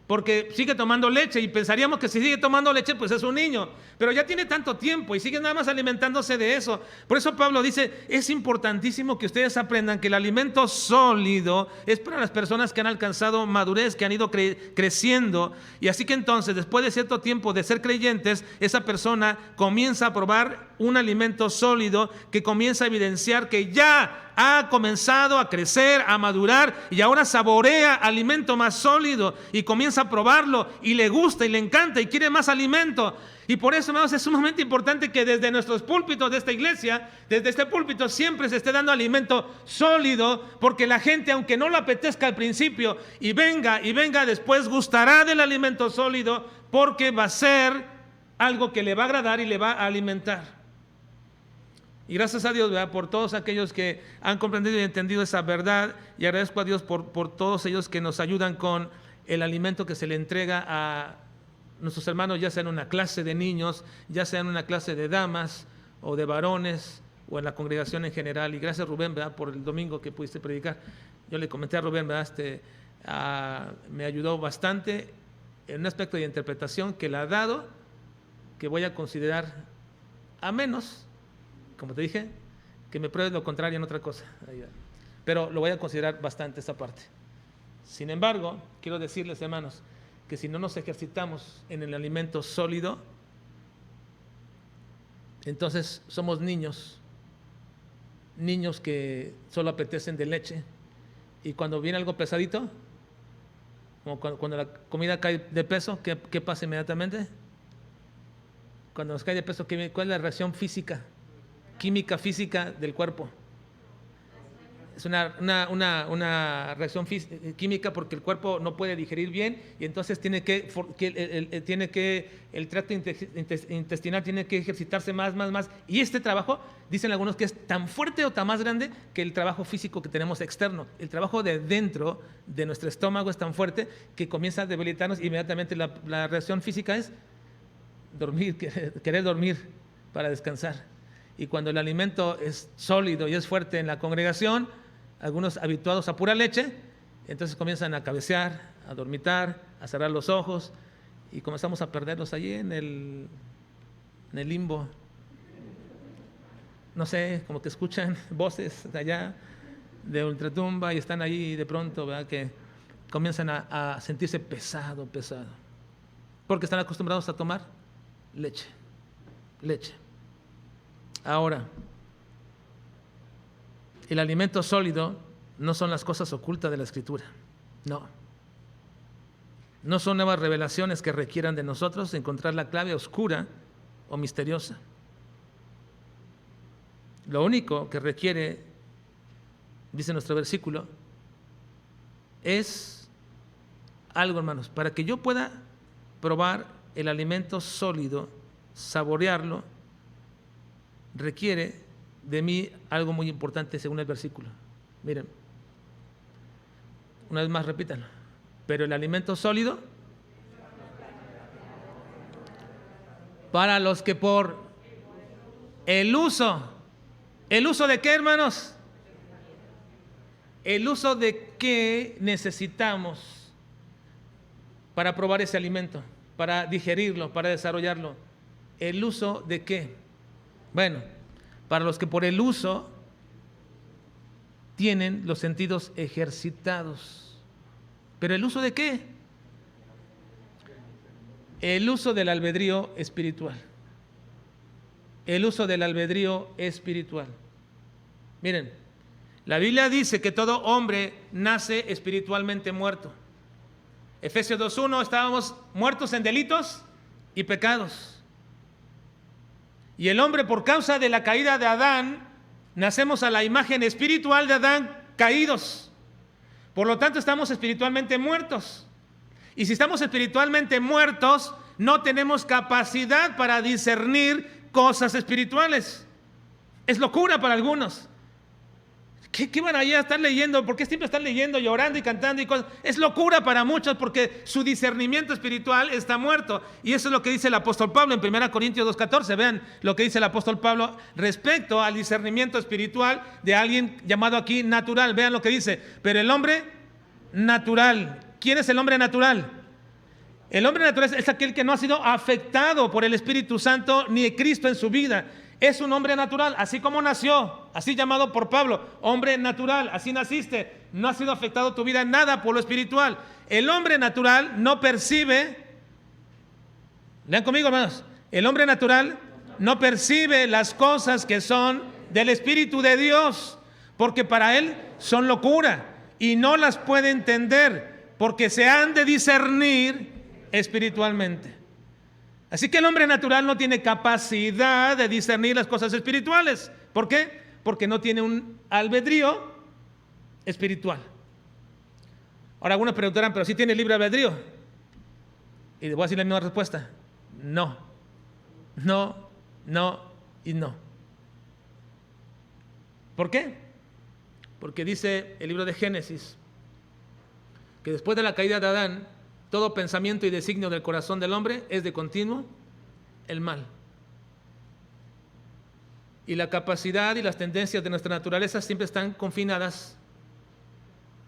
porque sigue tomando leche y pensaríamos que si sigue tomando leche pues es un niño, pero ya tiene tanto tiempo y sigue nada más alimentándose de eso. Por eso Pablo dice, es importantísimo que ustedes aprendan que el alimento sólido es para las personas que han alcanzado madurez, que han ido creciendo, y así que entonces después de cierto tiempo de ser creyentes, esa persona comienza a probar un alimento sólido que comienza a evidenciar que ya ha comenzado a crecer, a madurar y ahora saborea alimento más sólido y comienza a probarlo y le gusta y le encanta y quiere más alimento. Y por eso, hermanos, es sumamente importante que desde nuestros púlpitos de esta iglesia, desde este púlpito siempre se esté dando alimento sólido, porque la gente, aunque no lo apetezca al principio y venga después, gustará del alimento sólido porque va a ser algo que le va a agradar y le va a alimentar. Y gracias a Dios, ¿verdad?, por todos aquellos que han comprendido y entendido esa verdad, y agradezco a Dios por todos ellos que nos ayudan con el alimento que se le entrega a nuestros hermanos, ya sea en una clase de niños, ya sea en una clase de damas o de varones o en la congregación en general. Y gracias, Rubén, ¿verdad?, por el domingo que pudiste predicar. Yo le comenté a Rubén, ¿verdad?, me ayudó bastante en un aspecto de interpretación que le ha dado, que voy a considerar a menos, como te dije, que me pruebes lo contrario en otra cosa. Pero lo voy a considerar bastante esa parte. Sin embargo, quiero decirles, hermanos, que si no nos ejercitamos en el alimento sólido, entonces somos niños que solo apetecen de leche, y cuando viene algo pesadito, como cuando la comida cae de peso, ¿qué pasa inmediatamente? Cuando nos cae de peso, ¿cuál es la reacción física? Química física del cuerpo. Es una reacción química porque el cuerpo no puede digerir bien y entonces el tracto intestinal tiene que ejercitarse más. Y este trabajo, dicen algunos, que es tan fuerte o tan más grande que el trabajo físico que tenemos externo. El trabajo de dentro de nuestro estómago es tan fuerte que comienza a debilitarnos. Inmediatamente la reacción física es dormir, querer dormir para descansar. Y cuando el alimento es sólido y es fuerte en la congregación, algunos habituados a pura leche, entonces comienzan a cabecear, a dormitar, a cerrar los ojos y comenzamos a perderlos allí en el limbo. No sé, como que escuchan voces de allá, de ultratumba, y están ahí y de pronto, ¿verdad?, que comienzan a sentirse pesado, porque están acostumbrados a tomar leche. Ahora, el alimento sólido no son las cosas ocultas de la Escritura, no son nuevas revelaciones que requieran de nosotros encontrar la clave oscura o misteriosa. Lo único que requiere, dice nuestro versículo, es algo, hermanos, para que yo pueda probar el alimento sólido, saborearlo, requiere de mí algo muy importante según el versículo. Miren, una vez más repítanlo. Pero el alimento sólido para los que por el uso de qué, hermanos, el uso de qué necesitamos para probar ese alimento, para digerirlo, para desarrollarlo. ¿El uso de qué? Bueno, para los que por el uso tienen los sentidos ejercitados. ¿Pero el uso de qué? El uso del albedrío espiritual. el uso del albedrío espiritual. Miren, la Biblia dice que todo hombre nace espiritualmente muerto. Efesios 2:1, estábamos muertos en delitos y pecados. Y el hombre, por causa de la caída de Adán, nacemos a la imagen espiritual de Adán caídos. Por lo tanto, estamos espiritualmente muertos. Y si estamos espiritualmente muertos, no tenemos capacidad para discernir cosas espirituales. Es locura para algunos. ¿Qué van allá a estar leyendo? ¿Por qué siempre están leyendo, llorando y cantando y cosas? Es locura para muchos porque su discernimiento espiritual está muerto. Y eso es lo que dice el apóstol Pablo en 1 Corintios 2:14. Vean lo que dice el apóstol Pablo respecto al discernimiento espiritual de alguien llamado aquí natural. Vean lo que dice. Pero el hombre natural. ¿Quién es el hombre natural? El hombre natural es aquel que no ha sido afectado por el Espíritu Santo ni Cristo en su vida. Es un hombre natural, así como nació, así llamado por Pablo, hombre natural, así naciste, no ha sido afectado tu vida en nada por lo espiritual. El hombre natural no percibe, lean conmigo hermanos, el hombre natural no percibe las cosas que son del Espíritu de Dios, porque para él son locura y no las puede entender, porque se han de discernir espiritualmente. Así que el hombre natural no tiene capacidad de discernir las cosas espirituales. ¿Por qué? Porque no tiene un albedrío espiritual. Ahora algunos preguntarán, ¿pero sí tiene libre albedrío? Y les voy a decir la misma respuesta. No, no, no y no. ¿Por qué? Porque dice el libro de Génesis que después de la caída de Adán, todo pensamiento y designio del corazón del hombre es de continuo el mal. Y la capacidad y las tendencias de nuestra naturaleza siempre están confinadas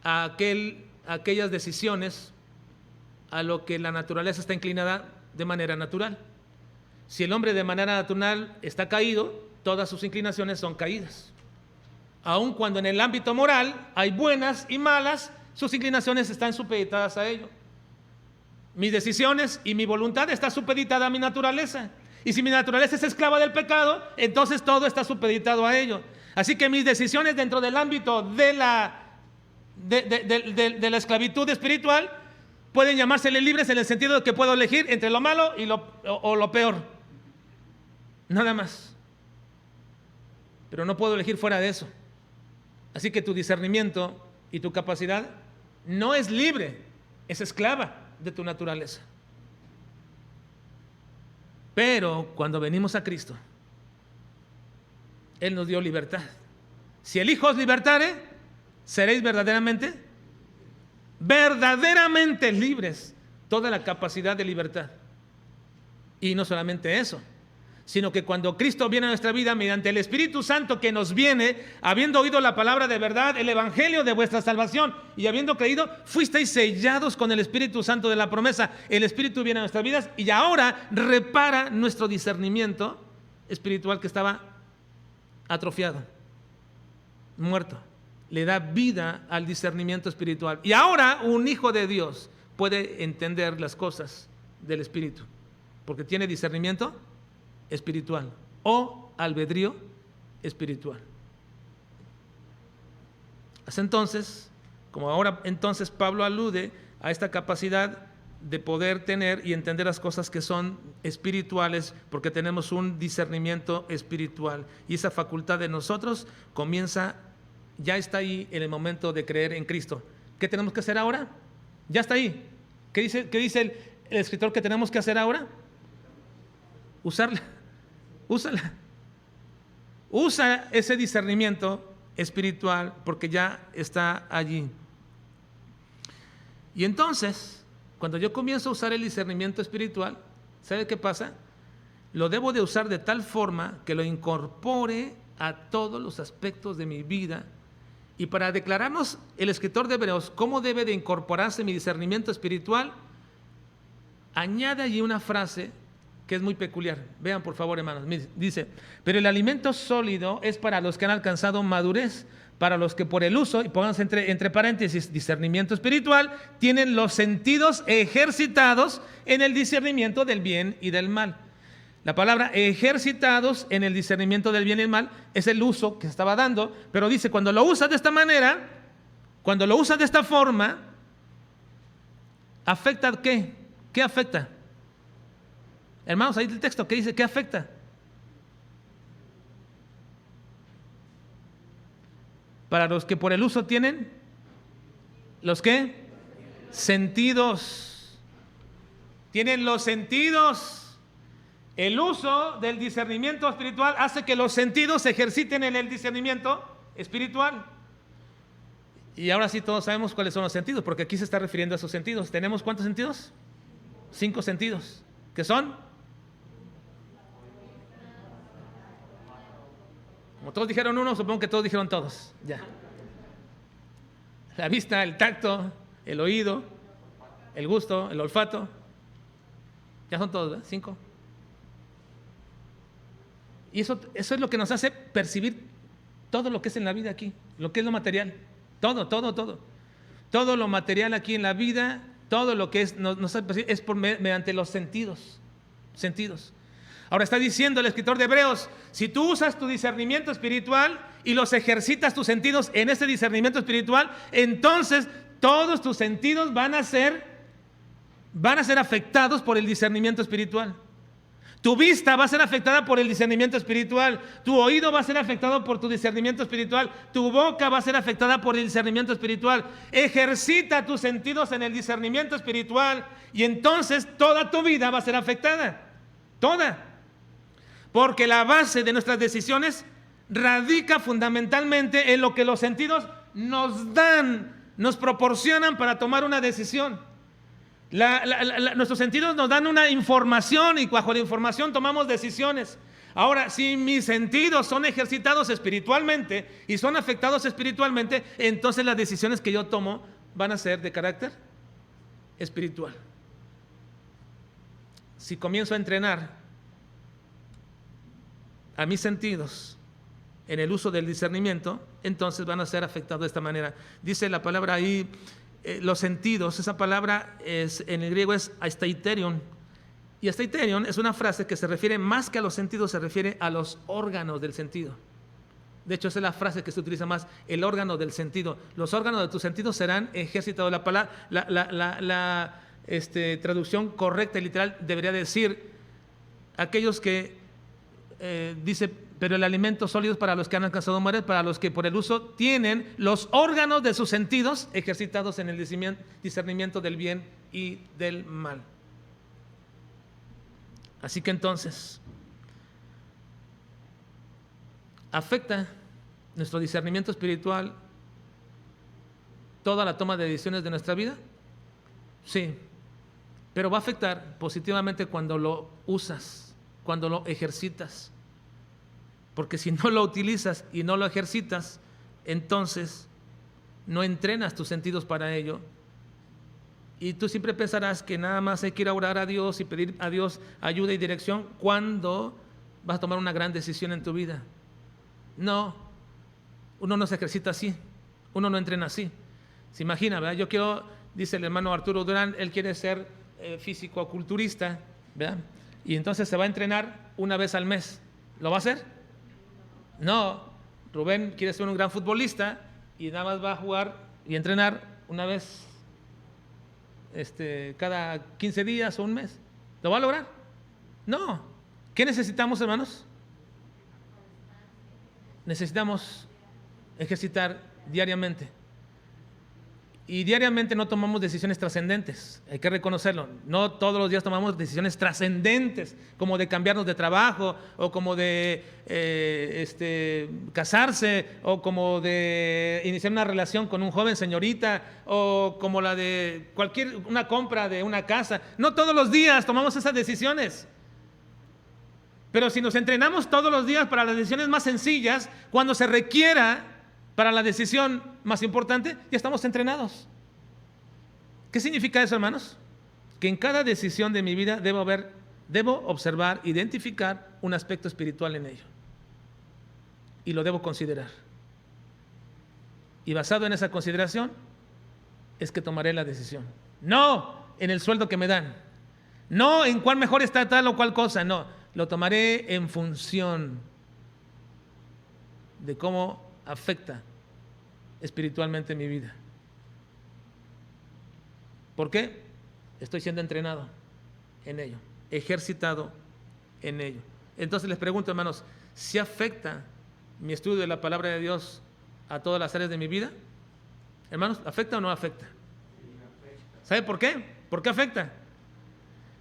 a aquellas decisiones a lo que la naturaleza está inclinada de manera natural. Si el hombre de manera natural está caído, todas sus inclinaciones son caídas. Aun cuando en el ámbito moral hay buenas y malas, sus inclinaciones están supeditadas a ello. Mis decisiones y mi voluntad está supeditada a mi naturaleza. Y si mi naturaleza es esclava del pecado, entonces todo está supeditado a ello. Así que mis decisiones dentro del ámbito de la esclavitud espiritual pueden llamársele libres en el sentido de que puedo elegir entre lo malo y lo peor. Nada más. Pero no puedo elegir fuera de eso. Así que tu discernimiento y tu capacidad no es libre, es esclava de tu naturaleza. Pero cuando venimos a Cristo, Él nos dio libertad. Si el Hijo os libertare, seréis verdaderamente libres. Toda la capacidad de libertad. Y no solamente eso, sino que cuando Cristo viene a nuestra vida mediante el Espíritu Santo que nos viene, habiendo oído la palabra de verdad, el evangelio de vuestra salvación, y habiendo creído, fuisteis sellados con el Espíritu Santo de la promesa. El Espíritu viene a nuestras vidas y ahora repara nuestro discernimiento espiritual que estaba atrofiado, muerto. Le da vida al discernimiento espiritual. Y ahora un hijo de Dios puede entender las cosas del Espíritu, porque tiene discernimiento espiritual o albedrío espiritual. Hasta entonces, como ahora entonces Pablo alude a esta capacidad de poder tener y entender las cosas que son espirituales, porque tenemos un discernimiento espiritual y esa facultad de nosotros comienza, ya está ahí en el momento de creer en Cristo. ¿Qué tenemos que hacer ahora? Ya está ahí. ¿Qué dice el escritor que tenemos que hacer ahora? Usarla. Úsala. Usa ese discernimiento espiritual porque ya está allí. Y entonces, cuando yo comienzo a usar el discernimiento espiritual, ¿sabe qué pasa? Lo debo de usar de tal forma que lo incorpore a todos los aspectos de mi vida. Y para declararnos el escritor de Hebreos cómo debe de incorporarse mi discernimiento espiritual, añade allí una frase que es muy peculiar. Vean por favor, hermanos. Dice, pero el alimento sólido es para los que han alcanzado madurez, para los que por el uso, y pónganse entre paréntesis, discernimiento espiritual, tienen los sentidos ejercitados en el discernimiento del bien y del mal. La palabra ejercitados en el discernimiento del bien y el mal es el uso que se estaba dando, pero dice, cuando lo usas de esta manera, cuando lo usas de esta forma, ¿afecta qué? ¿Qué afecta? Hermanos, ahí el texto que dice, ¿qué afecta? Para los que por el uso tienen, ¿los qué? Sentidos. Tienen los sentidos. El uso del discernimiento espiritual hace que los sentidos se ejerciten en el discernimiento espiritual. Y ahora sí todos sabemos cuáles son los sentidos, porque aquí se está refiriendo a esos sentidos. ¿Tenemos cuántos sentidos? 5 sentidos. ¿Qué son? Como todos dijeron uno, supongo que todos dijeron todos. Ya. La vista, el tacto, el oído, el gusto, el olfato. Ya son todos, ¿verdad? 5. Y eso es lo que nos hace percibir todo lo que es en la vida aquí, lo que es lo material. Todo. Todo lo material aquí en la vida, todo lo que es, nos hace percibir, es mediante los sentidos. Ahora está diciendo el escritor de Hebreos, si tú usas tu discernimiento espiritual y los ejercitas tus sentidos en ese discernimiento espiritual, entonces todos tus sentidos van a ser afectados por el discernimiento espiritual. Tu vista va a ser afectada por el discernimiento espiritual. Tu oído va a ser afectado por tu discernimiento espiritual. Tu boca va a ser afectada por el discernimiento espiritual. Ejercita tus sentidos en el discernimiento espiritual y entonces toda tu vida va a ser afectada. Toda. Porque la base de nuestras decisiones radica fundamentalmente en lo que los sentidos nos dan, nos proporcionan para tomar una decisión. Nuestros sentidos nos dan una información y bajo la información tomamos decisiones. Ahora, si mis sentidos son ejercitados espiritualmente y son afectados espiritualmente, entonces las decisiones que yo tomo van a ser de carácter espiritual. Si comienzo a entrenar a mis sentidos en el uso del discernimiento, entonces van a ser afectados de esta manera. Dice la palabra ahí, los sentidos, esa palabra en el griego es aistaiterion. Y aistaiterion es una frase que se refiere más que a los sentidos, se refiere a los órganos del sentido. De hecho, esa es la frase que se utiliza más, el órgano del sentido. Los órganos de tus sentidos serán ejercitados. La palabra, la traducción correcta y literal debería decir aquellos que dice, pero el alimento sólido es para los que han alcanzado muerte, para los que por el uso tienen los órganos de sus sentidos ejercitados en el discernimiento del bien y del mal. Así que entonces, ¿afecta nuestro discernimiento espiritual toda la toma de decisiones de nuestra vida? Sí, pero va a afectar positivamente cuando lo usas, cuando lo ejercitas. Porque si no lo utilizas y no lo ejercitas, entonces no entrenas tus sentidos para ello. Y tú siempre pensarás que nada más hay que ir a orar a Dios y pedir a Dios ayuda y dirección cuando vas a tomar una gran decisión en tu vida. No, uno no se ejercita así, uno no entrena así. Se imagina, ¿verdad? Yo quiero, dice el hermano Arturo Durán, él quiere ser físico-culturista, ¿verdad? Y entonces se va a entrenar una vez al mes. ¿Lo va a hacer? No, Rubén quiere ser un gran futbolista y nada más va a jugar y entrenar una vez cada 15 días o un mes. ¿Lo va a lograr? No. ¿Qué necesitamos, hermanos? Necesitamos ejercitar diariamente. Y diariamente no tomamos decisiones trascendentes, hay que reconocerlo. No todos los días tomamos decisiones trascendentes, como de cambiarnos de trabajo, o como de casarse, o como de iniciar una relación con un joven señorita, o como la de una compra de una casa. No todos los días tomamos esas decisiones. Pero si nos entrenamos todos los días para las decisiones más sencillas, cuando se requiera para la decisión más importante, ya estamos entrenados. ¿Qué significa eso, hermanos? Que en cada decisión de mi vida debo observar, identificar un aspecto espiritual en ello. Y lo debo considerar. Y basado en esa consideración, es que tomaré la decisión. No en el sueldo que me dan. No en cuál mejor está tal o cual cosa, no. lo tomaré en función de cómo afecta espiritualmente mi vida. ¿Por qué? Estoy siendo entrenado en ello, ejercitado en ello. Entonces les pregunto, hermanos, ¿si afecta mi estudio de la palabra de Dios a todas las áreas de mi vida? Hermanos, ¿afecta o no afecta? ¿Sabe por qué? ¿Por qué afecta?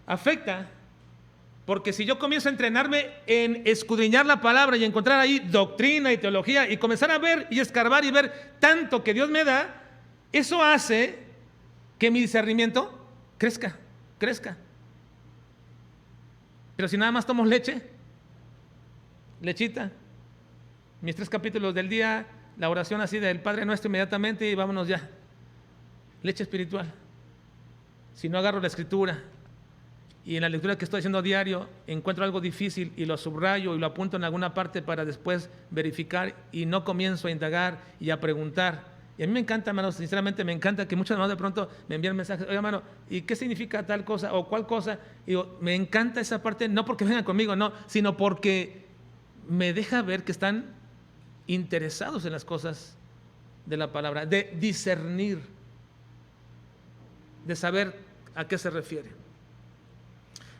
Afecta porque si yo comienzo a entrenarme en escudriñar la palabra y encontrar ahí doctrina y teología y comenzar a ver y escarbar y ver tanto que Dios me da, eso hace que mi discernimiento crezca. Pero si nada más tomo lechita, mis 3 capítulos del día, la oración así del Padre Nuestro inmediatamente y vámonos ya. Leche espiritual. Si no agarro la escritura y en la lectura que estoy haciendo a diario encuentro algo difícil y lo subrayo y lo apunto en alguna parte para después verificar y no comienzo a indagar y a preguntar. Y a mí me encanta, hermanos, sinceramente me encanta que muchos hermanos de pronto me envían mensajes, oye hermano, ¿y qué significa tal cosa o cual cosa? Y digo, me encanta esa parte, no porque vengan conmigo, no, sino porque me deja ver que están interesados en las cosas de la palabra, de discernir, de saber a qué se refiere.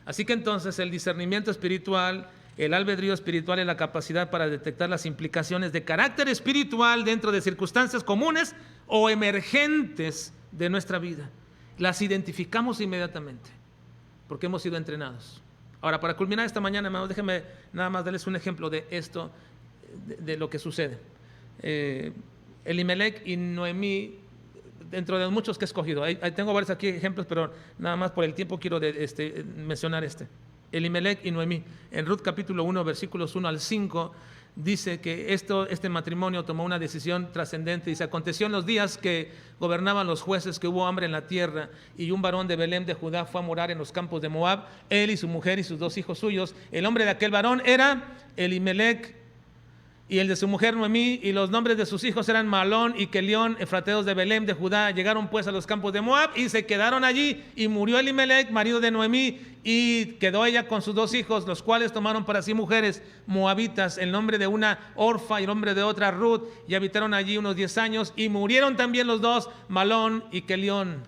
Así que entonces el discernimiento espiritual, el albedrío espiritual es la capacidad para detectar las implicaciones de carácter espiritual dentro de circunstancias comunes o emergentes de nuestra vida. Las identificamos inmediatamente porque hemos sido entrenados. Ahora, para culminar esta mañana, hermanos, déjenme nada más darles un ejemplo de esto, de lo que sucede. Elimelec y Noemí, dentro de muchos que he escogido, tengo varios aquí ejemplos, pero nada más por el tiempo quiero mencionar Elimelec y Noemí. En Ruth capítulo 1, versículos 1 al 5, dice que este matrimonio tomó una decisión trascendente. Dice, aconteció en los días que gobernaban los jueces que hubo hambre en la tierra y un varón de Belén de Judá fue a morar en los campos de Moab, él y su mujer y sus 2 hijos suyos. El nombre de aquel varón era Elimelec y el de su mujer Noemí, y los nombres de sus hijos eran Malón y Kelión, efrateos de Belén de Judá. Llegaron pues a los campos de Moab y se quedaron allí, y murió Elimelec, marido de Noemí, y quedó ella con sus 2 hijos, los cuales tomaron para sí mujeres moabitas, el nombre de una Orfa y el nombre de otra Ruth, y habitaron allí unos 10 años, y murieron también los 2, Malón y Kelión,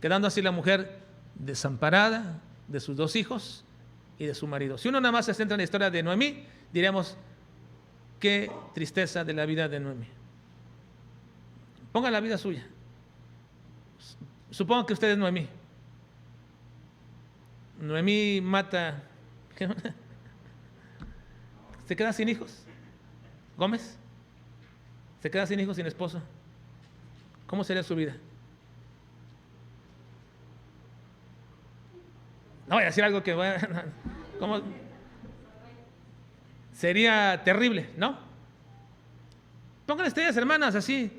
quedando así la mujer desamparada de sus 2 hijos y de su marido. Si uno nada más se centra en la historia de Noemí, diríamos, qué tristeza de la vida de Noemí. Ponga la vida suya. Supongo que usted es Noemí. Noemí mata. ¿Se queda sin hijos? ¿Gómez? ¿Se queda sin hijos, sin esposo? ¿Cómo sería su vida? No voy a decir algo que ¿cómo? Sería terrible, ¿no? Pónganle ustedes, hermanas, así,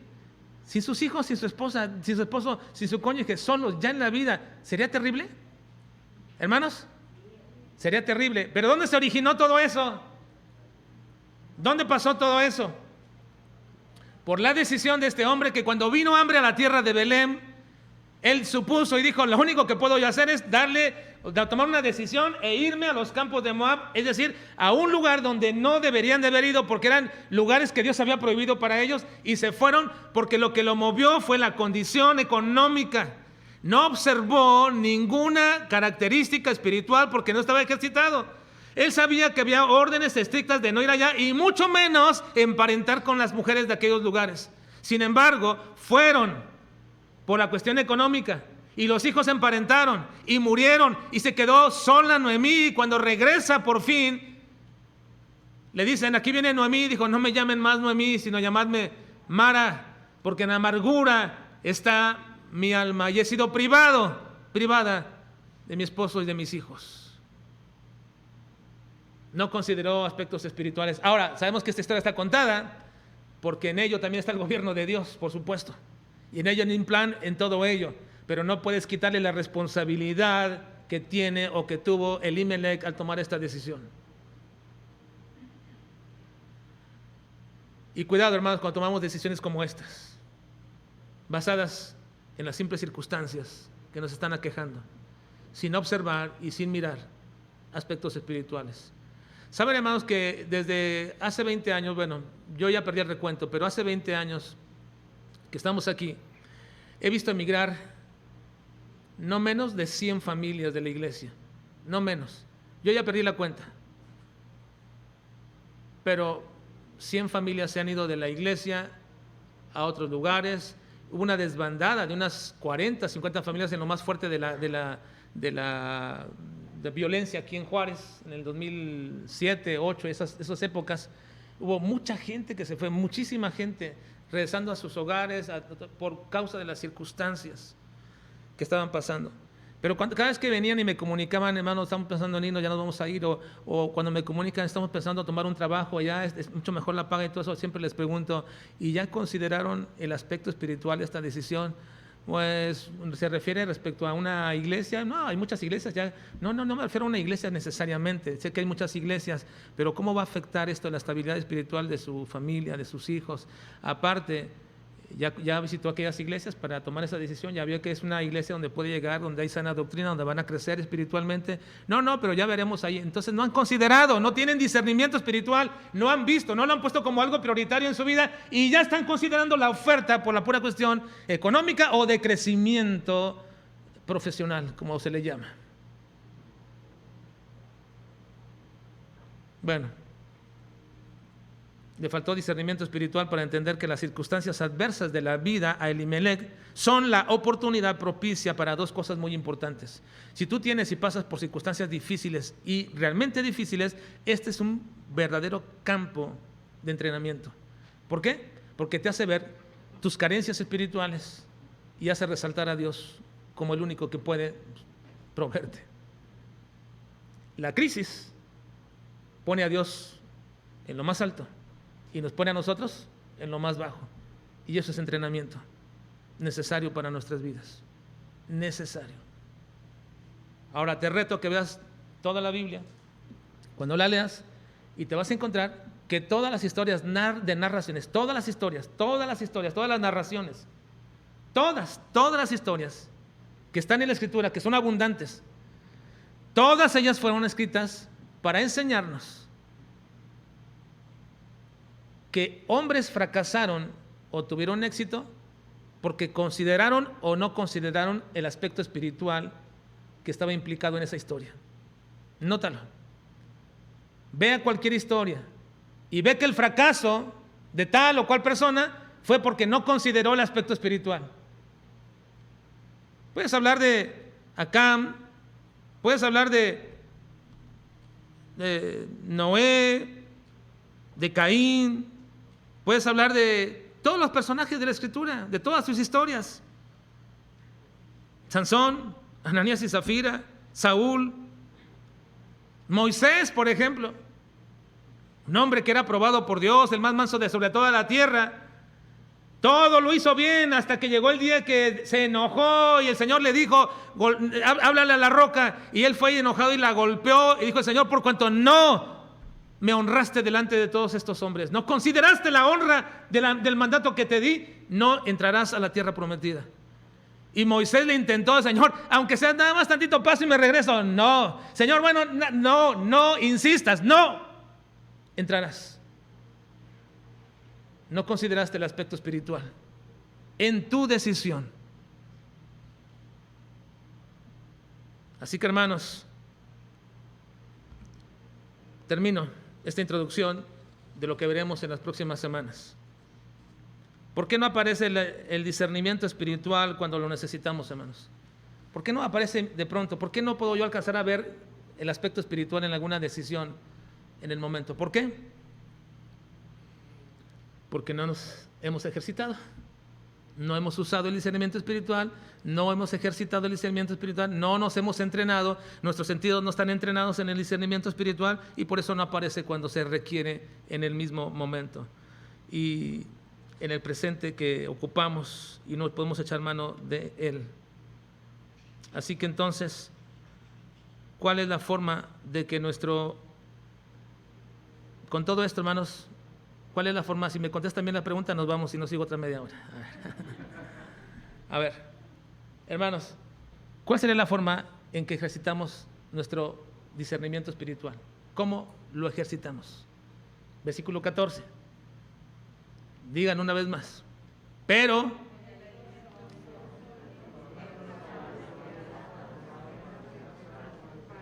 sin sus hijos, sin su esposa, sin su esposo, sin su cónyuge, solos ya en la vida, ¿sería terrible? Hermanos, sería terrible. ¿Pero dónde se originó todo eso? ¿Dónde pasó todo eso? Por la decisión de este hombre que cuando vino hambre a la tierra de Belén, él supuso y dijo, lo único que puedo yo hacer es tomar una decisión e irme a los campos de Moab, es decir, a un lugar donde no deberían de haber ido porque eran lugares que Dios había prohibido para ellos, y se fueron porque lo que lo movió fue la condición económica. No observó ninguna característica espiritual porque no estaba ejercitado. Él sabía que había órdenes estrictas de no ir allá y mucho menos emparentar con las mujeres de aquellos lugares. Sin embargo, fueron por la cuestión económica, y los hijos se emparentaron y murieron, y se quedó sola Noemí. Y cuando regresa por fin, le dicen, aquí viene Noemí. Dijo, no me llamen más Noemí, sino llamadme Mara, porque en amargura está mi alma, y he sido privada de mi esposo y de mis hijos. No consideró aspectos espirituales. Ahora, sabemos que esta historia está contada porque en ello también está el gobierno de Dios, por supuesto. Y en ello hay un plan en todo ello, pero no puedes quitarle la responsabilidad que tiene o que tuvo Elimelec al tomar esta decisión. Y cuidado, hermanos, cuando tomamos decisiones como estas, basadas en las simples circunstancias que nos están aquejando, sin observar y sin mirar aspectos espirituales. Saben, hermanos, que desde hace 20 años, bueno, yo ya perdí el recuento, pero hace 20 años que estamos aquí, he visto emigrar no menos de 100 familias de la iglesia, no menos. Yo ya perdí la cuenta, pero 100 familias se han ido de la iglesia a otros lugares. Hubo una desbandada de unas 40, 50 familias en lo más fuerte de violencia aquí en Juárez, en el 2007, 2008, esas épocas. Hubo mucha gente que se fue, muchísima gente regresando a sus hogares por causa de las circunstancias que estaban pasando. Pero cada vez que venían y me comunicaban, hermano, estamos pensando en irnos, ya nos vamos a ir, o cuando me comunican, estamos pensando tomar un trabajo, ya es mucho mejor la paga y todo eso, siempre les pregunto, ¿y ya consideraron el aspecto espiritual de esta decisión? Pues se refiere respecto a una iglesia. No, hay muchas iglesias ya. No me refiero a una iglesia necesariamente. Sé que hay muchas iglesias, pero ¿cómo va a afectar esto la estabilidad espiritual de su familia, de sus hijos? Aparte, ya visitó aquellas iglesias para tomar esa decisión, ya vio que es una iglesia donde puede llegar, donde hay sana doctrina, donde van a crecer espiritualmente. No, pero ya veremos ahí. Entonces no han considerado, no tienen discernimiento espiritual, no han visto, no lo han puesto como algo prioritario en su vida y ya están considerando la oferta por la pura cuestión económica o de crecimiento profesional, como se le llama. Bueno, le faltó discernimiento espiritual para entender que las circunstancias adversas de la vida a Elimelec son la oportunidad propicia para dos cosas muy importantes. Si tú tienes y pasas por circunstancias difíciles y realmente difíciles, este es un verdadero campo de entrenamiento. ¿Por qué? Porque te hace ver tus carencias espirituales y hace resaltar a Dios como el único que puede proveerte. La crisis pone a Dios en lo más alto y nos pone a nosotros en lo más bajo. Y eso es entrenamiento necesario para nuestras vidas. Necesario. Ahora te reto a que veas toda la Biblia. Cuando la leas, y te vas a encontrar que todas las historias de narraciones, todas las narraciones, todas las historias que están en la Escritura, que son abundantes, todas ellas fueron escritas para enseñarnos que hombres fracasaron o tuvieron éxito porque consideraron o no consideraron el aspecto espiritual que estaba implicado en esa historia. Nótalo. Vea cualquier historia y ve que el fracaso de tal o cual persona fue porque no consideró el aspecto espiritual. Puedes hablar de Acán, puedes hablar de Noé, de Caín, puedes hablar de todos los personajes de la Escritura, de todas sus historias. Sansón, Ananías y Zafira, Saúl, Moisés, por ejemplo, un hombre que era aprobado por Dios, el más manso de sobre toda la tierra. Todo lo hizo bien hasta que llegó el día que se enojó y el Señor le dijo, háblale a la roca, y él fue enojado y la golpeó y dijo el Señor, por cuanto no me honraste delante de todos estos hombres, no consideraste la honra del mandato que te di, no entrarás a la tierra prometida. Y Moisés le intentó al Señor, aunque sea nada más tantito paso y me regreso. No, Señor, bueno, no insistas, no entrarás. No consideraste el aspecto espiritual en tu decisión. Así que, hermanos, termino esta introducción de lo que veremos en las próximas semanas. ¿Por qué no aparece el discernimiento espiritual cuando lo necesitamos, hermanos? ¿Por qué no aparece de pronto? ¿Por qué no puedo yo alcanzar a ver el aspecto espiritual en alguna decisión en el momento? ¿Por qué? Porque no nos hemos ejercitado. No hemos usado el discernimiento espiritual, no hemos ejercitado el discernimiento espiritual, no nos hemos entrenado, nuestros sentidos no están entrenados en el discernimiento espiritual y por eso no aparece cuando se requiere en el mismo momento y en el presente que ocupamos y no podemos echar mano de él. Así que entonces, ¿cuál es la forma de que con todo esto, hermanos, cuál es la forma? Si me contestan bien la pregunta, nos vamos y no sigo otra media hora. A ver, hermanos, ¿cuál sería la forma en que ejercitamos nuestro discernimiento espiritual. ¿Cómo lo ejercitamos? Versículo 14. Digan una vez más. Pero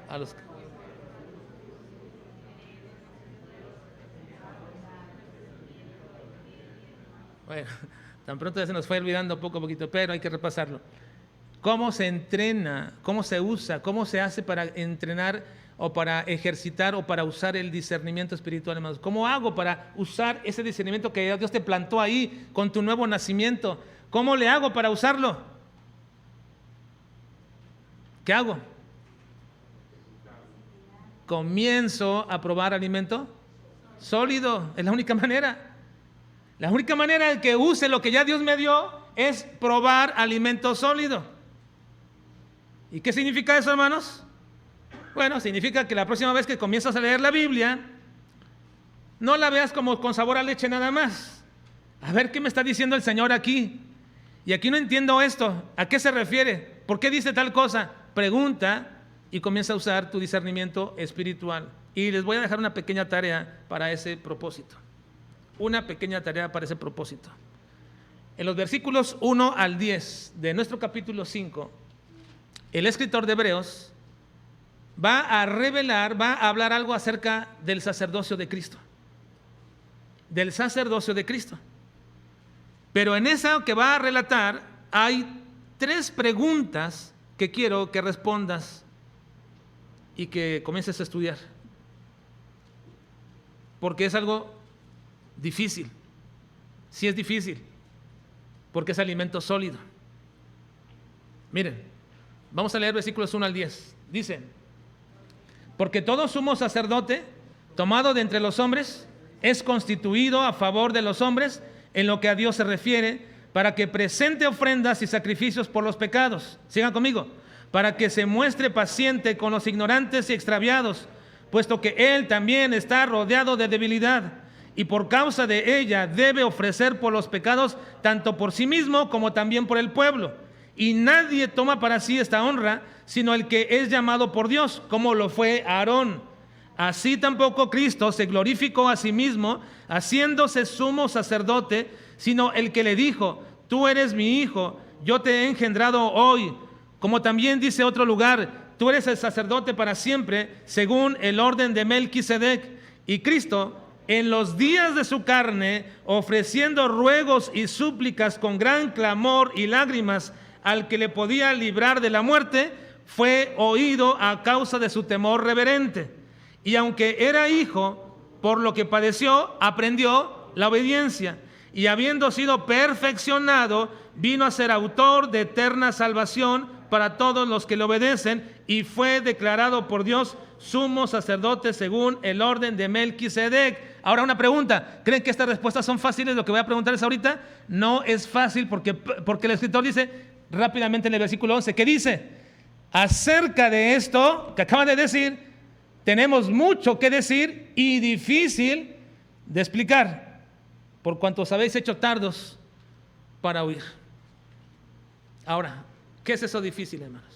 a los bueno, tan pronto ya se nos fue olvidando poco a poquito, pero hay que repasarlo. ¿Cómo se entrena? ¿Cómo se usa? ¿Cómo se hace para entrenar o para ejercitar o para usar el discernimiento espiritual, hermanos? ¿Cómo hago para usar ese discernimiento que Dios te plantó ahí con tu nuevo nacimiento? ¿Cómo le hago para usarlo? ¿Qué hago? Comienzo a probar alimento sólido. Es la única manera. La única manera de que use lo que ya Dios me dio es probar alimento sólido. ¿Y qué significa eso, hermanos? Bueno, significa que la próxima vez que comienzas a leer la Biblia, no la veas como con sabor a leche nada más. A ver qué me está diciendo el Señor aquí. Y aquí no entiendo esto. ¿A qué se refiere? ¿Por qué dice tal cosa? Pregunta y comienza a usar tu discernimiento espiritual. Y les voy a dejar una pequeña tarea para ese propósito. Una pequeña tarea para ese propósito. En los versículos 1 al 10 de nuestro capítulo 5, el escritor de Hebreos va a revelar, va a hablar algo acerca del sacerdocio de Cristo. Del sacerdocio de Cristo. Pero en eso que va a relatar hay 3 preguntas que quiero que respondas y que comiences a estudiar. Porque es algo difícil. Sí es difícil. Porque es alimento sólido. Miren, vamos a leer versículos 1 al 10. Dice: porque todo sumo sacerdote tomado de entre los hombres es constituido a favor de los hombres en lo que a Dios se refiere, para que presente ofrendas y sacrificios por los pecados. Sigan conmigo. Para que se muestre paciente con los ignorantes y extraviados, puesto que él también está rodeado de debilidad, y por causa de ella debe ofrecer por los pecados tanto por sí mismo como también por el pueblo. Y nadie toma para sí esta honra, sino el que es llamado por Dios, como lo fue Aarón. Así tampoco Cristo se glorificó a sí mismo, haciéndose sumo sacerdote, sino el que le dijo: tú eres mi hijo, yo te he engendrado hoy. Como también dice otro lugar: tú eres el sacerdote para siempre, según el orden de Melquisedec. Y Cristo, en los días de su carne, ofreciendo ruegos y súplicas con gran clamor y lágrimas al que le podía librar de la muerte, fue oído a causa de su temor reverente. Y aunque era hijo, por lo que padeció, aprendió la obediencia. Y habiendo sido perfeccionado, vino a ser autor de eterna salvación para todos los que le obedecen, y fue declarado por Dios sumo sacerdote según el orden de Melquisedec. Ahora una pregunta: ¿creen que estas respuestas son fáciles? Lo que voy a preguntarles ahorita no es fácil, porque el escritor dice rápidamente en el versículo 11, ¿qué dice? Acerca de esto que acaba de decir, tenemos mucho que decir y difícil de explicar, por cuanto os habéis hecho tardos para oír. Ahora, ¿qué es eso difícil, hermanos?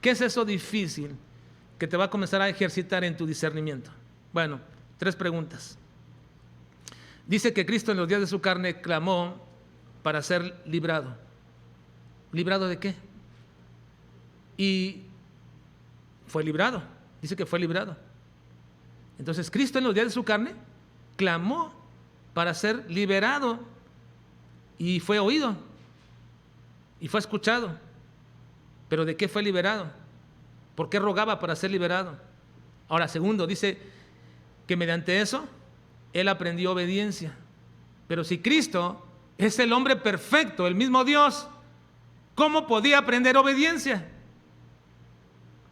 ¿Qué es eso difícil que te va a comenzar a ejercitar en tu discernimiento? Bueno, 3 preguntas. Dice que Cristo en los días de su carne clamó para ser librado. ¿Librado de qué? Y fue librado. Dice que fue librado. Entonces Cristo en los días de su carne clamó para ser liberado, y fue oído y fue escuchado. ¿Pero de qué fue liberado? ¿Por qué rogaba para ser liberado? Ahora, segundo, dice que mediante eso él aprendió obediencia. Pero si Cristo es el hombre perfecto, el mismo Dios, ¿cómo podía aprender obediencia?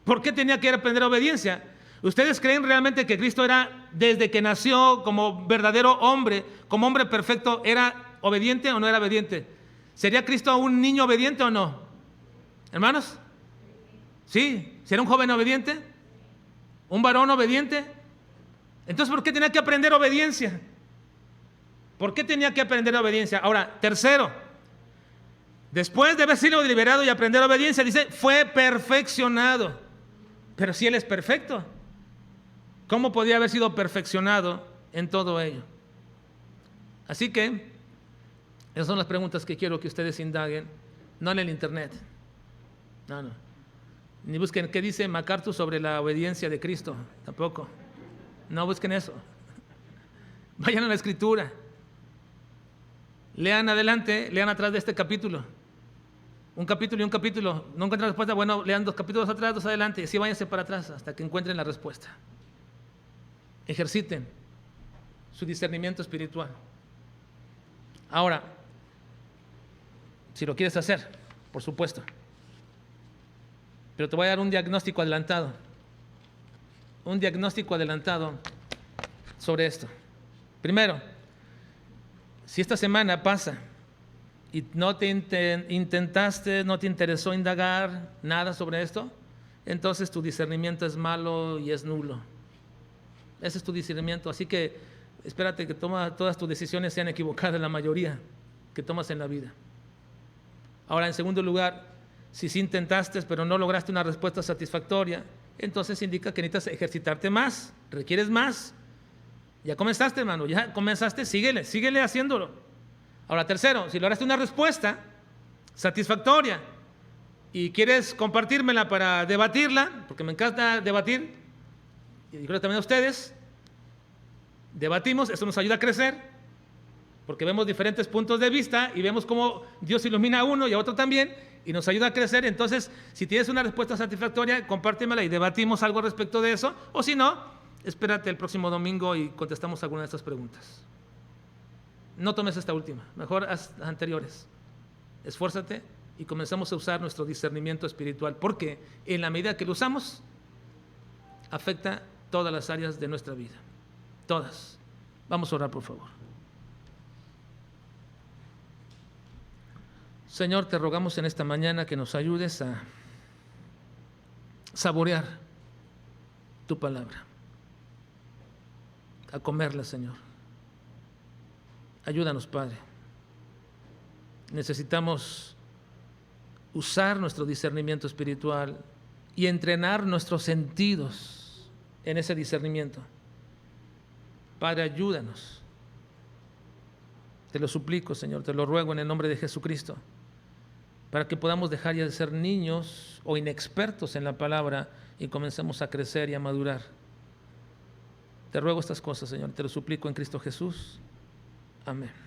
¿Por qué tenía que aprender obediencia? ¿Ustedes creen realmente que Cristo era, desde que nació como verdadero hombre, como hombre perfecto, era obediente o no era obediente? ¿Sería Cristo un niño obediente o no? ¿Hermanos? ¿Sí? ¿Será un joven obediente? ¿Un varón obediente? Entonces, ¿por qué tenía que aprender obediencia? ¿Por qué tenía que aprender obediencia? Ahora, tercero, después de haber sido liberado y aprender obediencia, dice, fue perfeccionado. Pero si Él es perfecto, ¿cómo podía haber sido perfeccionado en todo ello? Así que esas son las preguntas que quiero que ustedes indaguen, no en el internet, no. Ni busquen qué dice MacArthur sobre la obediencia de Cristo, tampoco. No busquen eso. Vayan a la Escritura. Lean adelante, lean atrás de este capítulo. Un capítulo y un capítulo. No encuentran respuesta, bueno, lean 2 capítulos atrás, 2 adelante, y así váyanse para atrás hasta que encuentren la respuesta. Ejerciten su discernimiento espiritual. Ahora, si lo quieres hacer, por supuesto. Pero te voy a dar un diagnóstico adelantado. Un diagnóstico adelantado sobre esto. Primero, si esta semana pasa y no te intentaste, no te interesó indagar nada sobre esto, entonces tu discernimiento es malo y es nulo. Ese es tu discernimiento. Así que espérate que todas tus decisiones sean equivocadas, la mayoría que tomas en la vida. Ahora, en segundo lugar, si sí intentaste pero no lograste una respuesta satisfactoria, entonces indica que necesitas ejercitarte más, requieres más. Ya comenzaste, hermano, ya comenzaste, síguele haciéndolo. Ahora, tercero, si lograste una respuesta satisfactoria y quieres compartírmela para debatirla, porque me encanta debatir, y creo también a ustedes, debatimos, eso nos ayuda a crecer, porque vemos diferentes puntos de vista y vemos cómo Dios ilumina a uno y a otro también, y nos ayuda a crecer. Entonces, si tienes una respuesta satisfactoria, compártemela y debatimos algo respecto de eso, o si no, espérate el próximo domingo y contestamos alguna de estas preguntas. No tomes esta última, mejor haz las anteriores. Esfuérzate y comenzamos a usar nuestro discernimiento espiritual, porque en la medida que lo usamos, afecta todas las áreas de nuestra vida. Todas. Vamos a orar, por favor. Señor, te rogamos en esta mañana que nos ayudes a saborear tu palabra, a comerla, Señor. Ayúdanos, Padre. Necesitamos usar nuestro discernimiento espiritual y entrenar nuestros sentidos en ese discernimiento. Padre, ayúdanos. Te lo suplico, Señor, te lo ruego en el nombre de Jesucristo, para que podamos dejar ya de ser niños o inexpertos en la palabra y comencemos a crecer y a madurar. Te ruego estas cosas, Señor, te lo suplico en Cristo Jesús. Amén.